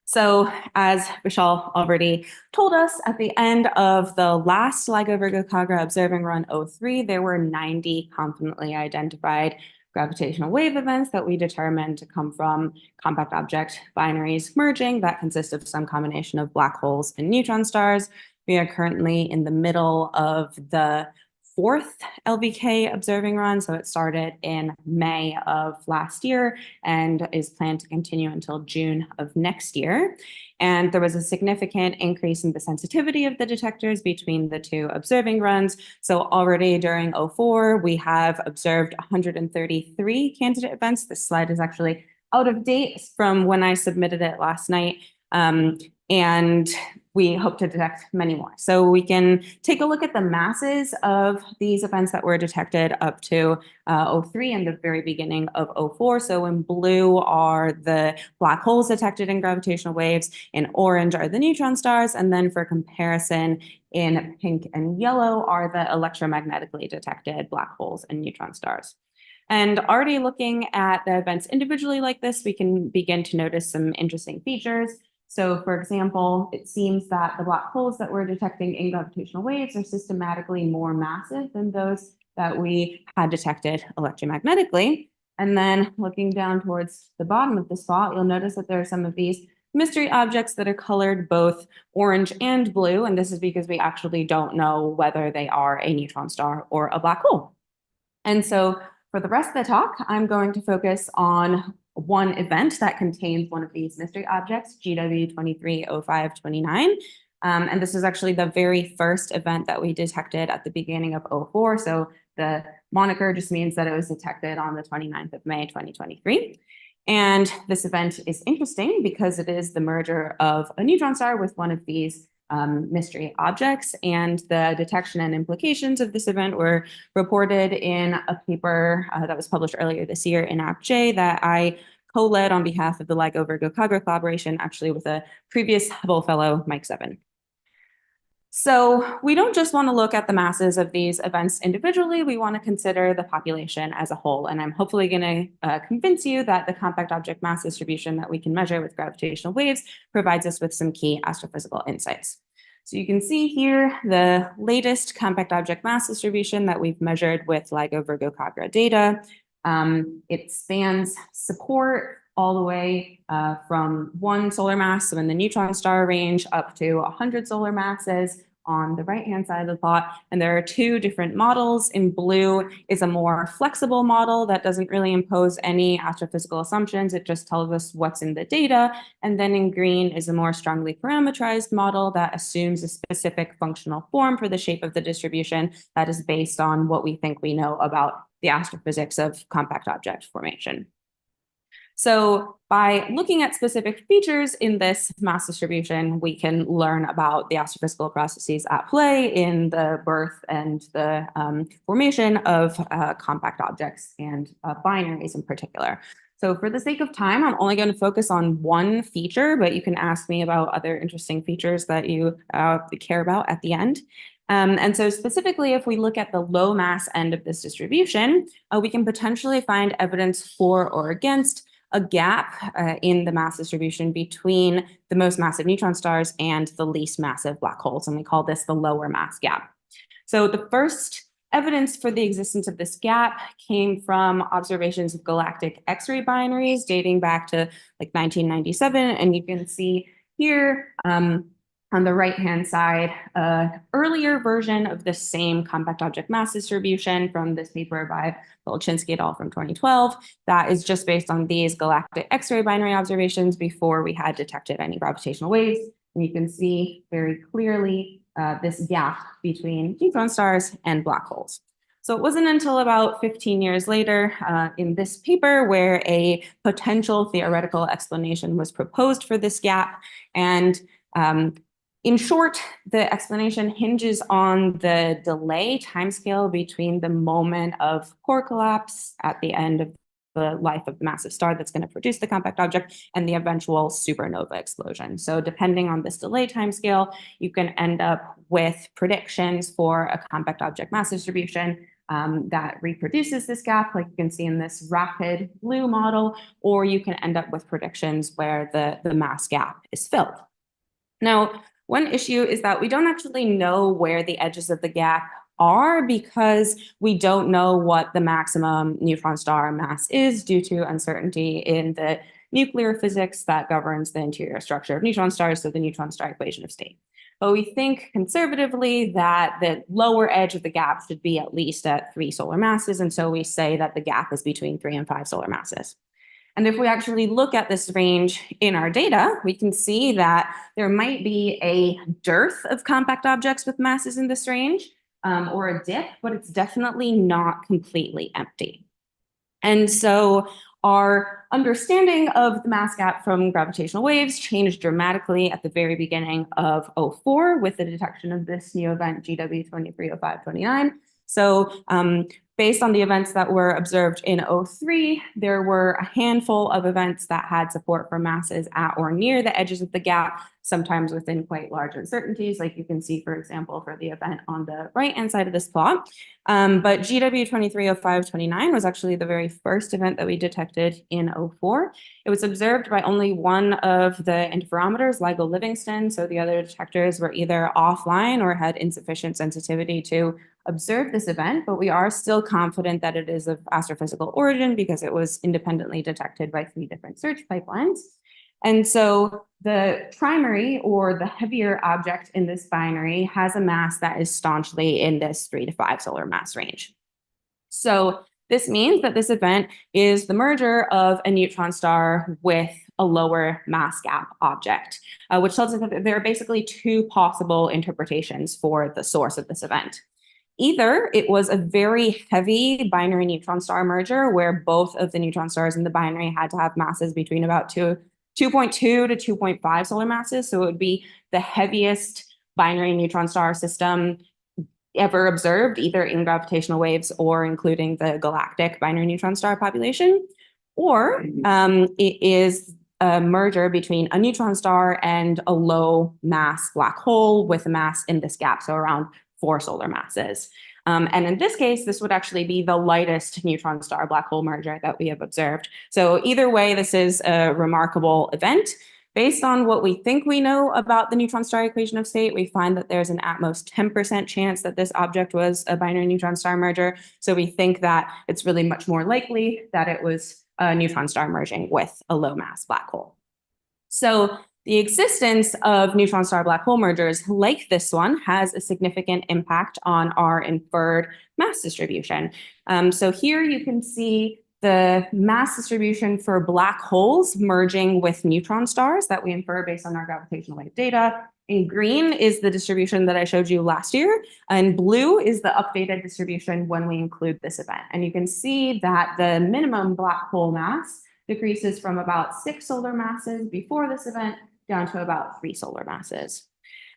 F: So as Vishal already told us, at the end of the last LIGO-Virgo-Kagra observing run 03, there were 90 confidently identified gravitational wave events that we determined to come from compact object binaries merging that consist of some combination of black holes and neutron stars. We are currently in the middle of the fourth LVK observing run. So it started in May of last year and is planned to continue until June of next year. And there was a significant increase in the sensitivity of the detectors between the two observing runs. So already during 04, we have observed 133 candidate events. This slide is actually out of date from when I submitted it last night. And we hope to detect many more. So we can take a look at the masses of these events that were detected up to 03 and the very beginning of 04. So in blue are the black holes detected in gravitational waves, in orange are the neutron stars, and then for comparison, in pink and yellow are the electromagnetically detected black holes and neutron stars. And already looking at the events individually like this, we can begin to notice some interesting features. So for example, it seems that the black holes that we're detecting in gravitational waves are systematically more massive than those that we had detected electromagnetically. And then looking down towards the bottom of the spot, you'll notice that there are some of these mystery objects that are colored both orange and blue. And this is because we actually don't know whether they are a neutron star or a black hole. And so for the rest of the talk, I'm going to focus on one event that contains one of these mystery objects, GW230529. And this is actually the very first event that we detected at the beginning of 04. So the moniker just means that it was detected on the 29th of May, 2023. And this event is interesting because it is the merger of a neutron star with one of these mystery objects, and the detection and implications of this event were reported in a paper that was published earlier this year in AppJ that I co-led on behalf of the LIGO-Virgo-Kagra collaboration, actually with a previous Hubble fellow, Mike Seven. So we don't just want to look at the masses of these events individually, we want to consider the population as a whole. And I'm hopefully going to convince you that the compact object mass distribution that we can measure with gravitational waves provides us with some key astrophysical insights. So you can see here the latest compact object mass distribution that we've measured with LIGO-Virgo-Kagra data. It spans support all the way from 1 solar mass, so in the neutron star range, up to 100 solar masses on the right-hand side of the plot. And there are two different models. In blue is a more flexible model that doesn't really impose any astrophysical assumptions. It just tells us what's in the data. And then in green is a more strongly parameterized model that assumes a specific functional form for the shape of the distribution that is based on what we think we know about the astrophysics of compact object formation. So by looking at specific features in this mass distribution, we can learn about the astrophysical processes at play in the birth and the formation of compact objects and binaries in particular. So for the sake of time, I'm only going to focus on one feature, but you can ask me about other interesting features that you care about at the end. And so specifically, if we look at the low mass end of this distribution, we can potentially find evidence for or against a gap in the mass distribution between the most massive neutron stars and the least massive black holes. And we call this the lower mass gap. So the first evidence for the existence of this gap came from observations of galactic X-ray binaries dating back to like 1997. And you can see here on the right-hand side, earlier version of the same compact object mass distribution from this paper by Volchinsky et al. From 2012. That is just based on these galactic X-ray binary observations before we had detected any gravitational waves. And you can see very clearly this gap between neutron stars and black holes. So it wasn't until about 15 years later in this paper where a potential theoretical explanation was proposed for this gap. And in short, the explanation hinges on the delay timescale between the moment of core collapse at the end of the life of the massive star that's going to produce the compact object and the eventual supernova explosion. So depending on this delay timescale, you can end up with predictions for a compact object mass distribution that reproduces this gap, like you can see in this rapid blue model, or you can end up with predictions where the mass gap is filled. Now, one issue is that we don't actually know where the edges of the gap are because we don't know what the maximum neutron star mass is due to uncertainty in the nuclear physics that governs the interior structure of neutron stars, so the neutron star equation of state. But we think conservatively that the lower edge of the gap should be at least at 3 solar masses, and so we say that the gap is between 3 and 5 solar masses. And if we actually look at this range in our data, we can see that there might be a dearth of compact objects with masses in this range, or a dip, but it's definitely not completely empty. And so our understanding of the mass gap from gravitational waves changed dramatically at the very beginning of 2004 with the detection of this new event GW 230529. So based on the events that were observed in 2003, there were a handful of events that had support for masses at or near the edges of the gap, sometimes within quite large uncertainties, like you can see, for example, for the event on the right-hand side of this plot. But GW 230529 was actually the very first event that we detected in 2004. It was observed by only one of the interferometers, LIGO Livingston, so the other detectors were either offline or had insufficient sensitivity to observe this event, but we are still confident that it is of astrophysical origin because it was independently detected by 3 different search pipelines. And so the primary or the heavier object in this binary has a mass that is staunchly in this 3 to 5 solar mass range. So this means that this event is the merger of a neutron star with a lower mass gap object, which tells us that there are basically 2 possible interpretations for the source of this event. Either it was a very heavy binary neutron star merger where both of the neutron stars in the binary had to have masses between about 2.2 to 2.5 solar masses. So it would be the heaviest binary neutron star system ever observed, either in gravitational waves or including the galactic binary neutron star population. Or it is a merger between a neutron star and a low mass black hole with a mass in this gap, so around 4 solar masses. And in this case, this would actually be the lightest neutron star black hole merger that we have observed. So either way, this is a remarkable event. Based on what we think we know about the neutron star equation of state, we find that there's an at most 10% chance that this object was a binary neutron star merger. So we think that it's really much more likely that it was a neutron star merging with a low mass black hole. So the existence of neutron star black hole mergers like this one has a significant impact on our inferred mass distribution. So here you can see the mass distribution for black holes merging with neutron stars that we infer based on our gravitational wave data. In green is the distribution that I showed you last year, and blue is the updated distribution when we include this event. And you can see that the minimum black hole mass decreases from about 6 solar masses before this event down to about 3 solar masses.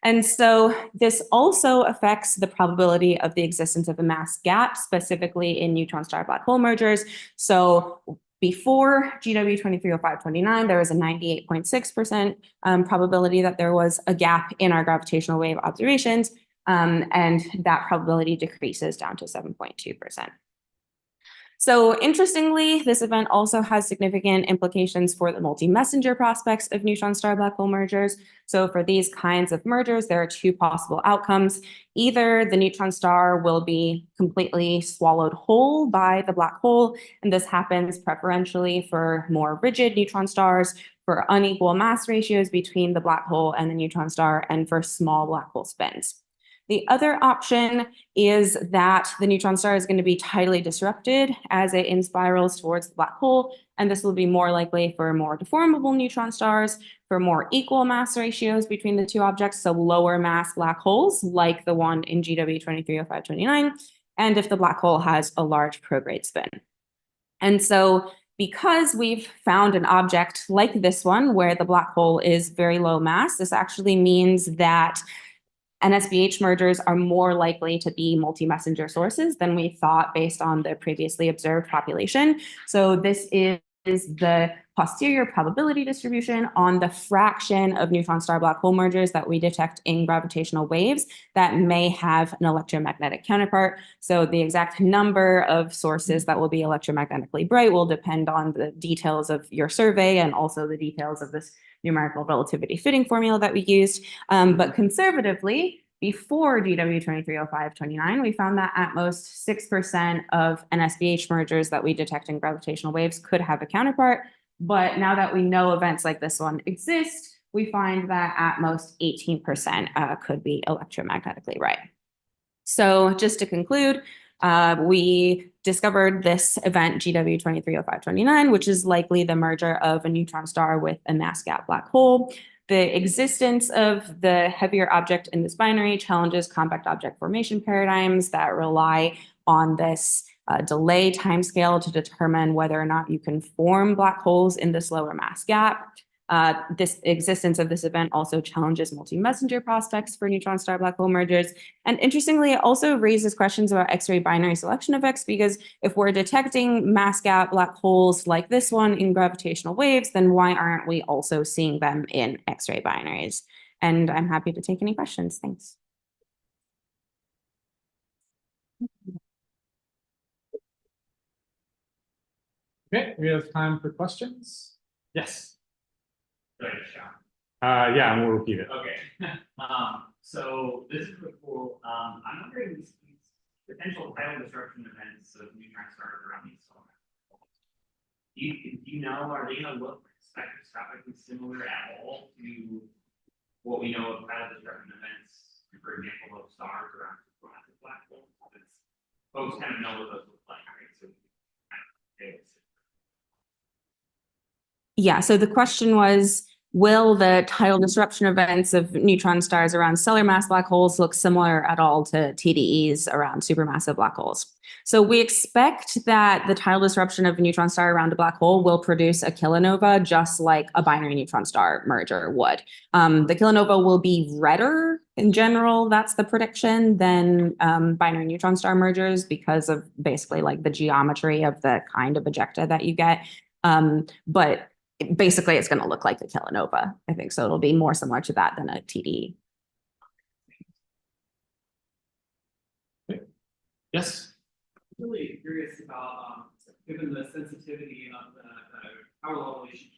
F: And so this also affects the probability of the existence of a mass gap, specifically in neutron star black hole mergers. So before GW 230529, there was a 98.6% probability that there was a gap in our gravitational wave observations, and that probability decreases down to 7.2%. So interestingly, this event also has significant implications for the multi-messenger prospects of neutron star black hole mergers. So for these kinds of mergers, there are 2 possible outcomes. Either the neutron star will be completely swallowed whole by the black hole, and this happens preferentially for more rigid neutron stars, for unequal mass ratios between the black hole and the neutron star, and for small black hole spins. The other option is that the neutron star is going to be tidally disrupted as it inspirals towards the black hole, and this will be more likely for more deformable neutron stars, for more equal mass ratios between the two objects, so lower mass black holes like the one in GW 230529, and if the black hole has a large prograde spin. And so because we've found an object like this one where the black hole is very low mass, this actually means that NSBH mergers are more likely to be multi-messenger sources than we thought based on the previously observed population. So this is the posterior probability distribution on the fraction of neutron star black hole mergers that we detect in gravitational waves that may have an electromagnetic counterpart. So the exact number of sources that will be electromagnetically bright will depend on the details of your survey and also the details of this numerical relativity fitting formula that we used. But conservatively, before GW 230529, we found that at most 6% of NSBH mergers that we detect in gravitational waves could have a counterpart. But now that we know events like this one exist, we find that at most 18% could be electromagnetically right. So just to conclude, we discovered this event GW 230529, which is likely the merger of a neutron star with a mass gap black hole. The existence of the heavier object in this binary challenges compact object formation paradigms that rely on this delay timescale to determine whether or not you can form black holes in this lower mass gap. This existence of this event also challenges multi-messenger prospects for neutron star black hole mergers. And interestingly, it also raises questions about X-ray binary selection effects, because if we're detecting mass gap black holes like this one in gravitational waves, then why aren't we also seeing them in X-ray binaries? And I'm happy to take any questions. Thanks.
B: Okay, we have time for questions. Yes.
G: Sorry, Sean.
B: Yeah, and we'll repeat it.
G: Okay. So this is really cool. I'm wondering these potential tidal disruption events of neutron stars around these stars. Do you know, are they going to look spectroscopically similar at all to what we know of tidal disruption events, for example, of stars around supermassive black holes? Folks kind of know what those look like, right? So
F: yeah, so the question was, will the tidal disruption events of neutron stars around stellar mass black holes look similar at all to TDEs around supermassive black holes? So we expect that the tidal disruption of a neutron star around a black hole will produce a kilonova, just like a binary neutron star merger would. The kilonova will be redder in general, that's the prediction, than binary neutron star mergers because of basically like the geometry of the kind of ejecta that you get. But basically, it's going to look like a kilonova, I think. So it'll be more similar to that than a TDE.
B: Yes.
C: Really curious about, given the sensitivity of the power law relationship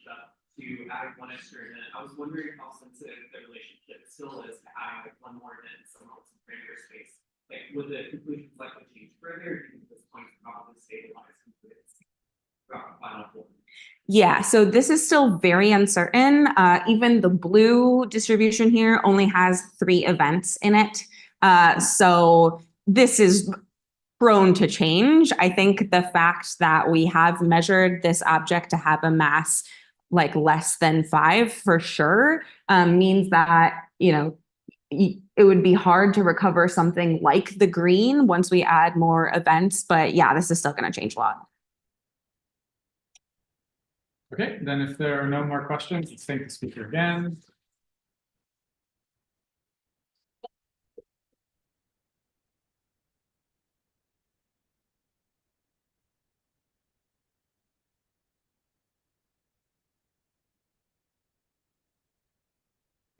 C: to adding one extra event, I was wondering how sensitive the relationship still is to adding like one more event in someone else's parameter space. Like, would the conclusions likely change further, or do you think this point is probably stabilized throughout the final form?
F: Yeah, so this is still very uncertain. Even the blue distribution here only has 3 events in it. So this is prone to change. I think the fact that we have measured this object to have a mass like less than 5 for sure means that, you know, it would be hard to recover something like the green once we add more events. But yeah, this is still going to change a lot.
B: Okay, then if there are no more questions, let's thank the speaker again.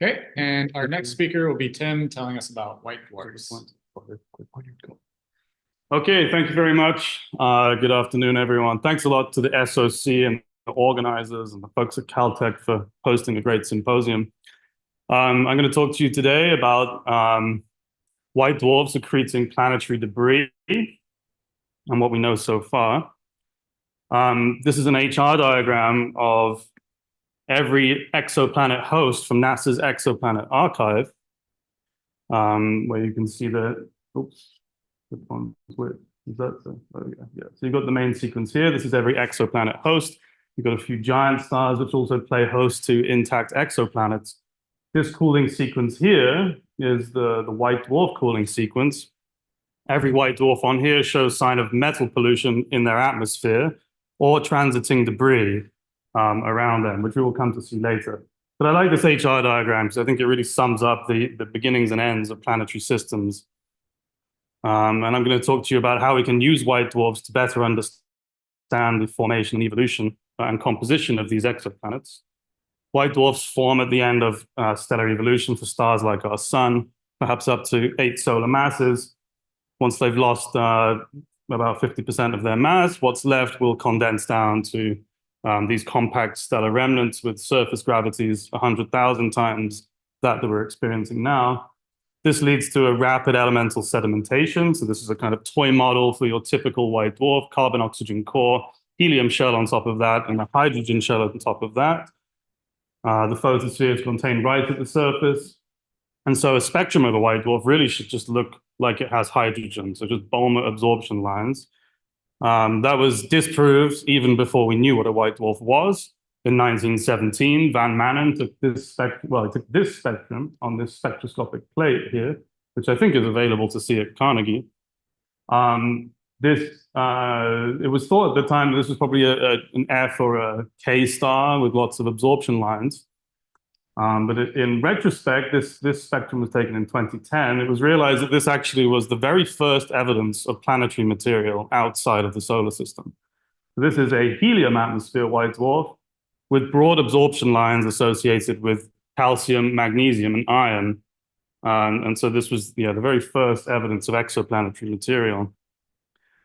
B: Okay, and our next speaker will be Tim telling us about white dwarfs.
H: Okay, thank you very much. Good afternoon, everyone. Thanks a lot to the SOC and the organizers and the folks at Caltech for hosting a great symposium. I'm going to talk to you today about white dwarfs accreting planetary debris and what we know so far. This is an HR diagram of every exoplanet host from NASA's exoplanet archive. where you can see the, oops, which one is which? Is that the, oh yeah, yeah. So you've got the main sequence here. This is every exoplanet host. You've got a few giant stars which also play host to intact exoplanets. This cooling sequence here is the white dwarf cooling sequence. Every white dwarf on here shows sign of metal pollution in their atmosphere or transiting debris around them, which we will come to see later. But I like this HR diagram because I think it really sums up the beginnings and ends of planetary systems. And I'm going to talk to you about how we can use white dwarfs to better understand the formation and evolution and composition of these exoplanets. White dwarfs form at the end of stellar evolution for stars like our sun, perhaps up to 8 solar masses. Once they've lost about 50% of their mass, what's left will condense down to these compact stellar remnants with surface gravities 100,000 times that we're experiencing now. This leads to a rapid elemental sedimentation. So this is a kind of toy model for your typical white dwarf: carbon-oxygen core, helium shell on top of that, and a hydrogen shell on top of that. The photosphere is contained right at the surface. And so a spectrum of a white dwarf really should just look like it has hydrogen, so just Balmer absorption lines. That was disproved even before we knew what a white dwarf was. In 1917, Van Manen took this spectrum on this spectroscopic plate here, which I think is available to see at Carnegie. It was thought at the time that this was probably an F or a K star with lots of absorption lines. But in retrospect, this spectrum was taken in 2010. It was realized that this actually was the very first evidence of planetary material outside of the solar system. So this is a helium atmosphere white dwarf with broad absorption lines associated with calcium, magnesium, and iron. And so this was the very first evidence of exoplanetary material.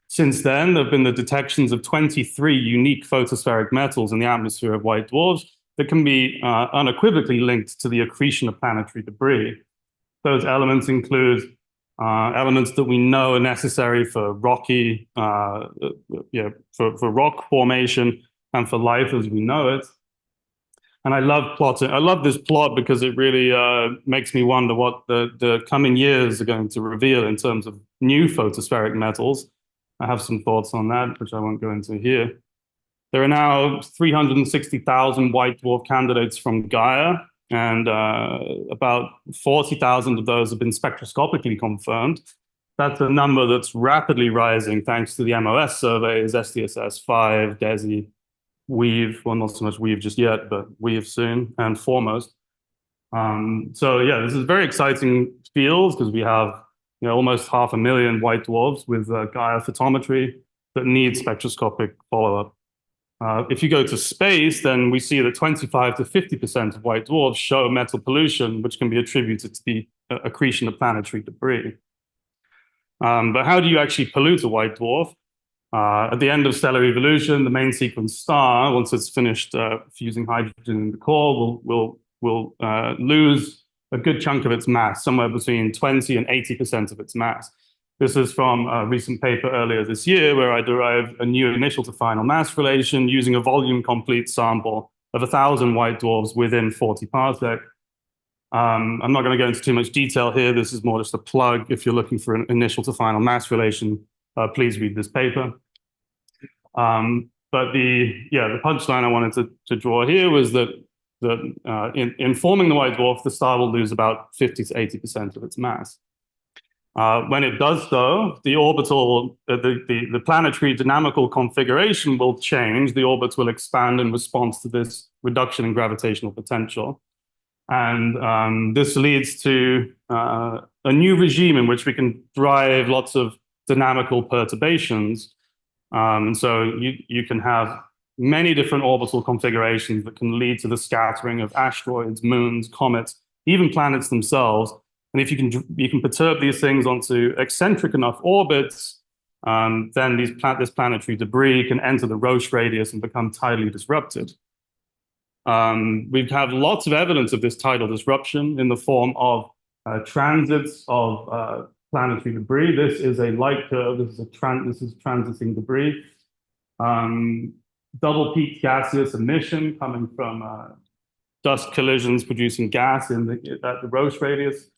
H: Since then, there have been the detections of 23 unique photospheric metals in the atmosphere of white dwarfs that can be unequivocally linked to the accretion of planetary debris. Those elements include elements that we know are necessary for rocky, for rock formation and for life as we know it. And I love plotting. I love this plot because it really makes me wonder what the coming years are going to reveal in terms of new photospheric metals. I have some thoughts on that, which I won't go into here. There are now 360,000 white dwarf candidates from Gaia, and about 40,000 of those have been spectroscopically confirmed. That's a number that's rapidly rising thanks to the MOS surveys, SDSS-5, DESI, WEAVE, well, not so much WEAVE just yet, but WEAVE soon, and Foremost. So yeah, this is very exciting fields because we have almost 500,000 white dwarfs with Gaia photometry that need spectroscopic follow-up. If you go to space, then we see that 25 to 50% of white dwarfs show metal pollution, which can be attributed to the accretion of planetary debris. But how do you actually pollute a white dwarf? At the end of stellar evolution, the main sequence star, once it's finished fusing hydrogen in the core, will lose a good chunk of its mass, somewhere between 20 and 80% of its mass. This is from a recent paper earlier this year where I derived a new initial to final mass relation using a volume complete sample of 1,000 white dwarfs within 40 parsec. I'm not going to go into too much detail here. This is more just a plug. If you're looking for an initial to final mass relation, please read this paper. But the punchline I wanted to draw here was that in forming the white dwarf, the star will lose about 50 to 80% of its mass. When it does so, the orbital, the planetary dynamical configuration will change. The orbits will expand in response to this reduction in gravitational potential. And this leads to a new regime in which we can drive lots of dynamical perturbations. And so you can have many different orbital configurations that can lead to the scattering of asteroids, moons, comets, even planets themselves. And if you can perturb these things onto eccentric enough orbits, then this planetary debris can enter the Roche radius and become tidally disrupted. We have lots of evidence of this tidal disruption in the form of transits of planetary debris. This is a light curve. This is transiting debris. Double peaked gaseous emission coming from dust collisions producing gas at the Roche radius.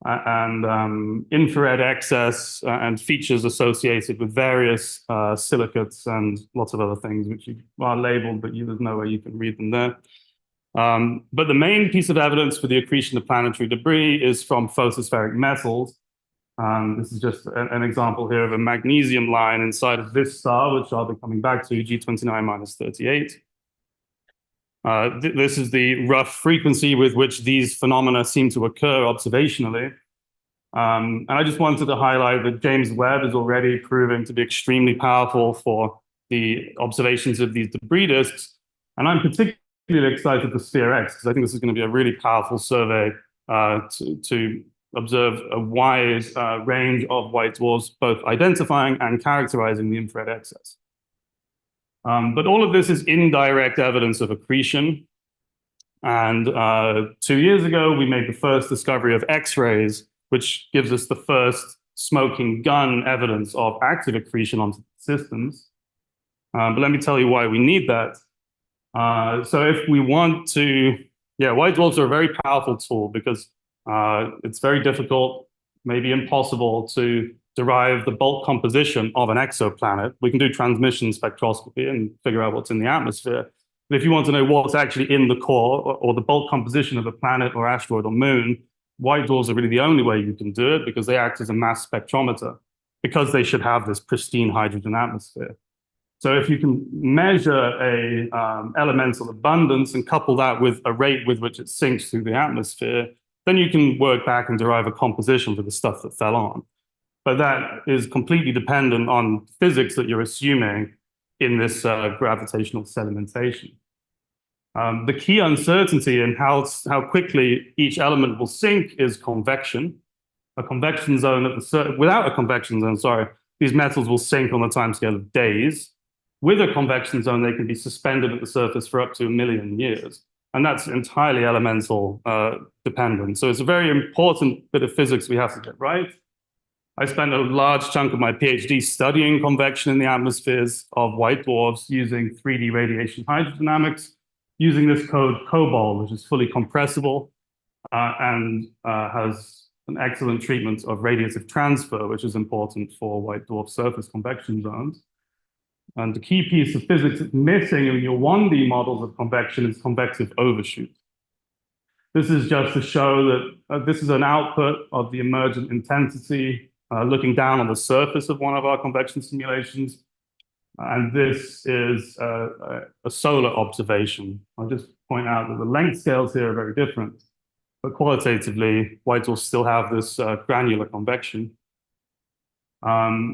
H: and infrared excess and features associated with various silicates and lots of other things which are labeled, but there's no way you can read them there. But the main piece of evidence for the accretion of planetary debris is from photospheric metals. This is just an example here of a magnesium line inside of this star, which I'll be coming back to, G29-38. This is the rough frequency with which these phenomena seem to occur observationally. And I just wanted to highlight that James Webb is already proving to be extremely powerful for the observations of these debris disks. And I'm particularly excited for SPHERE-X, because I think this is going to be a really powerful survey to observe a wide range of white dwarfs, both identifying and characterizing the infrared excess. But all of this is indirect evidence of accretion. And 2 years ago, we made the first discovery of X-rays, which gives us the first smoking gun evidence of active accretion onto systems. But let me tell you why we need that. So if we want to, white dwarfs are a very powerful tool because it's very difficult, maybe impossible, to derive the bulk composition of an exoplanet. We can do transmission spectroscopy and figure out what's in the atmosphere. But if you want to know what's actually in the core or the bulk composition of a planet or asteroid or moon, white dwarfs are really the only way you can do it because they act as a mass spectrometer, because they should have this pristine hydrogen atmosphere. So if you can measure a elemental abundance and couple that with a rate with which it sinks through the atmosphere, then you can work back and derive a composition for the stuff that fell on. But that is completely dependent on physics that you're assuming in this gravitational sedimentation. The key uncertainty in how quickly each element will sink is convection. A convection zone without a convection zone, sorry, these metals will sink on the timescale of days. With a convection zone, they can be suspended at the surface for up to 1 million years. And that's entirely elemental dependent. So it's a very important bit of physics we have to get right. I spent a large chunk of my PhD studying convection in the atmospheres of white dwarfs using 3D radiation hydrodynamics, using this code COBOL, which is fully compressible and has an excellent treatment of radiative transfer, which is important for white dwarf surface convection zones. And the key piece of physics that's missing in your 1D models of convection is convective overshoot. This is just to show that this is an output of the emergent intensity looking down on the surface of one of our convection simulations. And this is a solar observation. I'll just point out that the length scales here are very different, but qualitatively, white dwarfs still have this granular convection.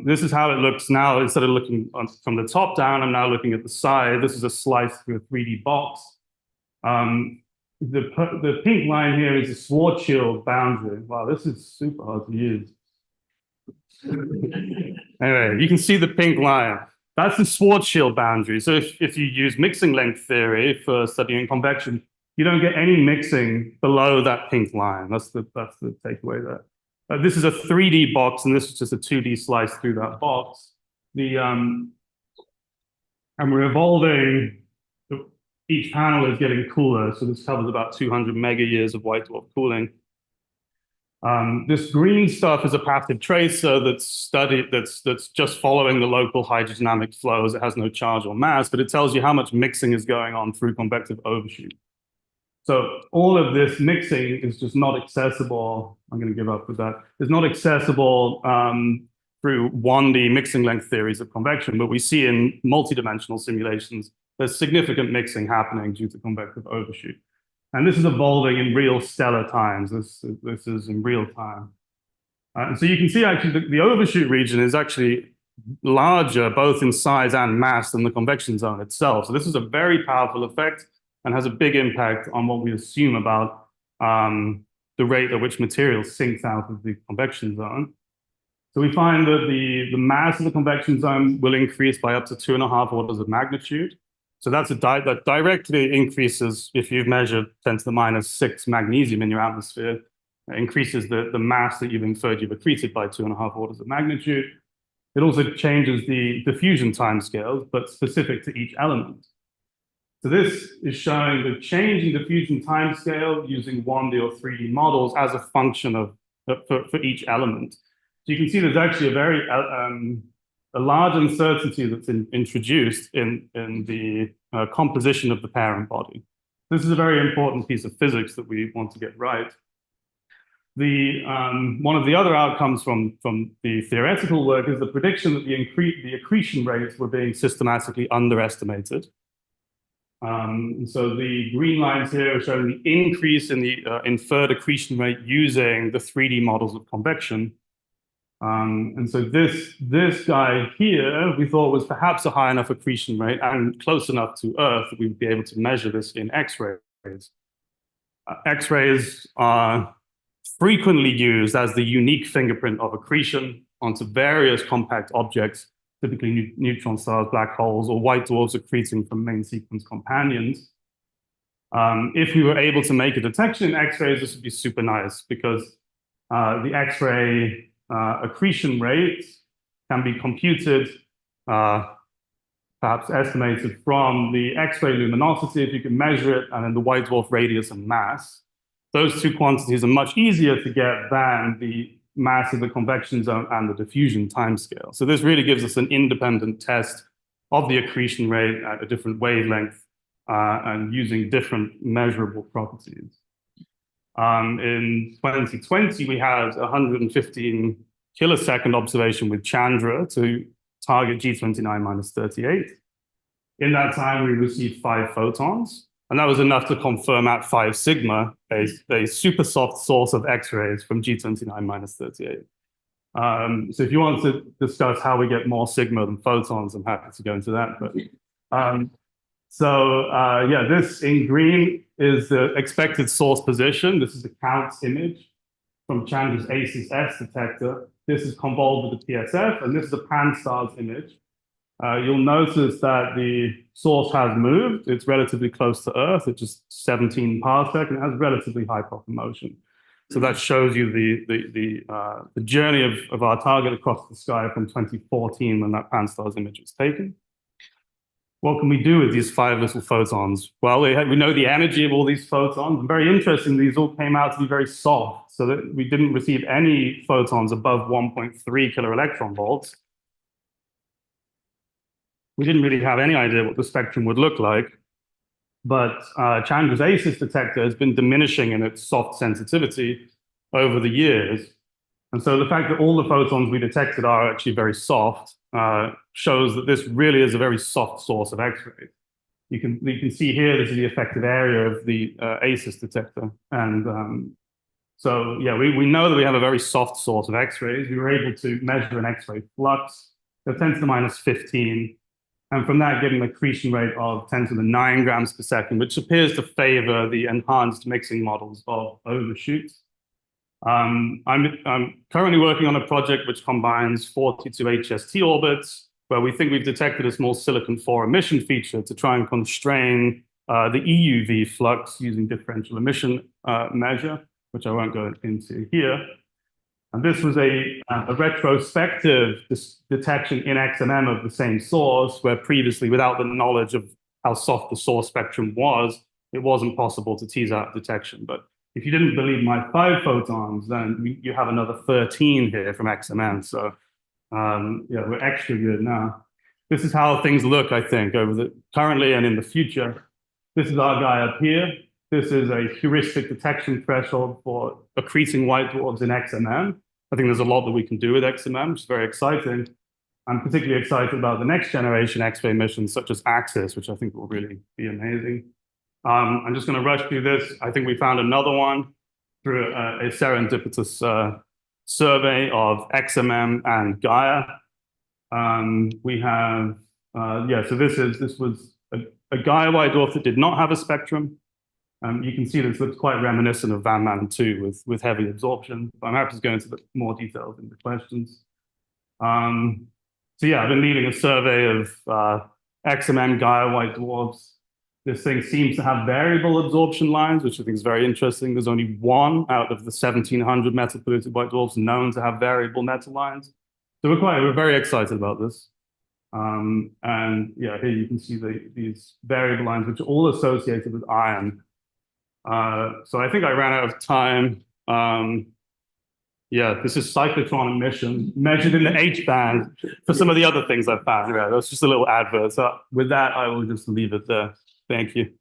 H: This is how it looks now. Instead of looking from the top down, I'm now looking at the side. This is a slice through a 3D box. The pink line here is a Schwarzschild boundary. Wow, this is super hard to use. Anyway, you can see the pink line. That's the Schwarzschild boundary. So if you use mixing length theory for studying convection, you don't get any mixing below that pink line. That's the takeaway there. This is a 3D box, and this is just a 2D slice through that box. And we're evolving. Each panel is getting cooler, so this covers about 200 mega years of white dwarf cooling. This green stuff is a passive tracer that's just following the local hydrodynamic flows. It has no charge or mass, but it tells you how much mixing is going on through convective overshoot. So all of this mixing is just not accessible. I'm going to give up with that. It's not accessible through 1D mixing length theories of convection, but we see in multidimensional simulations, there's significant mixing happening due to convective overshoot. And this is evolving in real stellar times. This is in real time. And so you can see actually the overshoot region is actually larger, both in size and mass, than the convection zone itself. So this is a very powerful effect and has a big impact on what we assume about the rate at which material sinks out of the convection zone. So we find that the mass of the convection zone will increase by up to 2.5 orders of magnitude. So that directly increases, if you've measured 10 to the minus 6 magnesium in your atmosphere, increases the mass that you've inferred you've accreted by 2.5 orders of magnitude. It also changes the diffusion timescales, but specific to each element. So this is showing the change in diffusion timescale using 1D or 3D models as a function of for each element. So you can see there's actually a large uncertainty that's introduced in the composition of the parent body. This is a very important piece of physics that we want to get right. One of the other outcomes from the theoretical work is the prediction that the accretion rates were being systematically underestimated. So the green lines here are showing the increase in the inferred accretion rate using the 3D models of convection. And so this guy here, we thought was perhaps a high enough accretion rate and close enough to Earth that we would be able to measure this in X-rays. X-rays are frequently used as the unique fingerprint of accretion onto various compact objects, typically neutron stars, black holes, or white dwarfs accreting from main sequence companions. If we were able to make a detection in X-rays, this would be super nice because the X-ray accretion rate can be computed, perhaps estimated from the X-ray luminosity, if you can measure it, and then the white dwarf radius and mass. Those two quantities are much easier to get than the mass of the convection zone and the diffusion timescale. So this really gives us an independent test of the accretion rate at a different wavelength and using different measurable properties. In 2020, we had 115 kilosecond observation with Chandra to target G29-38. In that time, we received 5 photons. And that was enough to confirm at 5 sigma a super soft source of X-rays from G29-38. So if you want to discuss how we get more sigma than photons, I'm happy to go into that. But yeah, this in green is the expected source position. This is the count image from Chandra's ACES-S detector. This is convolved with the PSF, and this is the pan-stars image. You'll notice that the source has moved. It's relatively close to Earth. It's just 17 parsec, and it has relatively high proper motion. So that shows you the journey of our target across the sky from 2014 when that pan-stars image was taken. What can we do with these 5 little photons? Well, we know the energy of all these photons. And very interesting, these all came out to be very soft, so that we didn't receive any photons above 1.3 kiloelectron volts. We didn't really have any idea what the spectrum would look like, but Chandra's ACES detector has been diminishing in its soft sensitivity over the years. And so the fact that all the photons we detected are actually very soft shows that this really is a very soft source of X-rays. You can see here, this is the effective area of the ACES detector. And so, yeah, we know that we have a very soft source of X-rays. We were able to measure an X-ray flux of 10 to the minus 15. And from that, getting an accretion rate of 10 to the 9 grams per second, which appears to favor the enhanced mixing models of overshoots. I'm currently working on a project which combines 42 HST orbits, where we think we've detected a small silicon-4 emission feature to try and constrain the EUV flux using differential emission measure, which I won't go into here. And this was a retrospective detection in XMM of the same source, where previously, without the knowledge of how soft the source spectrum was, it wasn't possible to tease out detection. But if you didn't believe my 5 photons, then you have another 13 here from XMM. So yeah, we're extra good now. This is how things look, I think, currently and in the future. This is our guy up here. This is a heuristic detection threshold for accreting white dwarfs in XMM. I think there's a lot that we can do with XMM, which is very exciting. I'm particularly excited about the next generation X-ray missions, such as AXIS, which I think will really be amazing. I'm just going to rush through this. I think we found another one through a serendipitous survey of XMM and Gaia. We have, yeah, so this was a Gaia white dwarf that did not have a spectrum. You can see this looks quite reminiscent of Van Man 2 with heavy absorption. But I'm happy to go into more details in the questions. So yeah, I've been leading a survey of XMM Gaia white dwarfs. This thing seems to have variable absorption lines, which I think is very interesting. There's only one out of the 1,700 metal polluted white dwarfs known to have variable metal lines. So we're very excited about this. And yeah, here you can see these variable lines, which are all associated with iron. So I think I ran out of time. Yeah, this is cyclotron emission measured in the H band for some of the other things I found. Yeah, that's just a little advert. So with that, I will just leave it there. Thank you.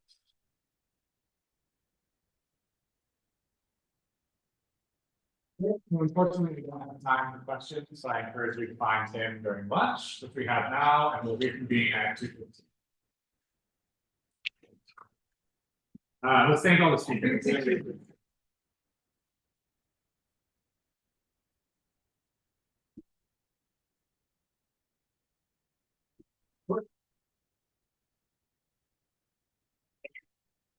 B: Unfortunately, we don't have time for questions, so I encourage you to find him during lunch, which we have now, and we'll reconvene at 2:15. Let's thank all the speakers.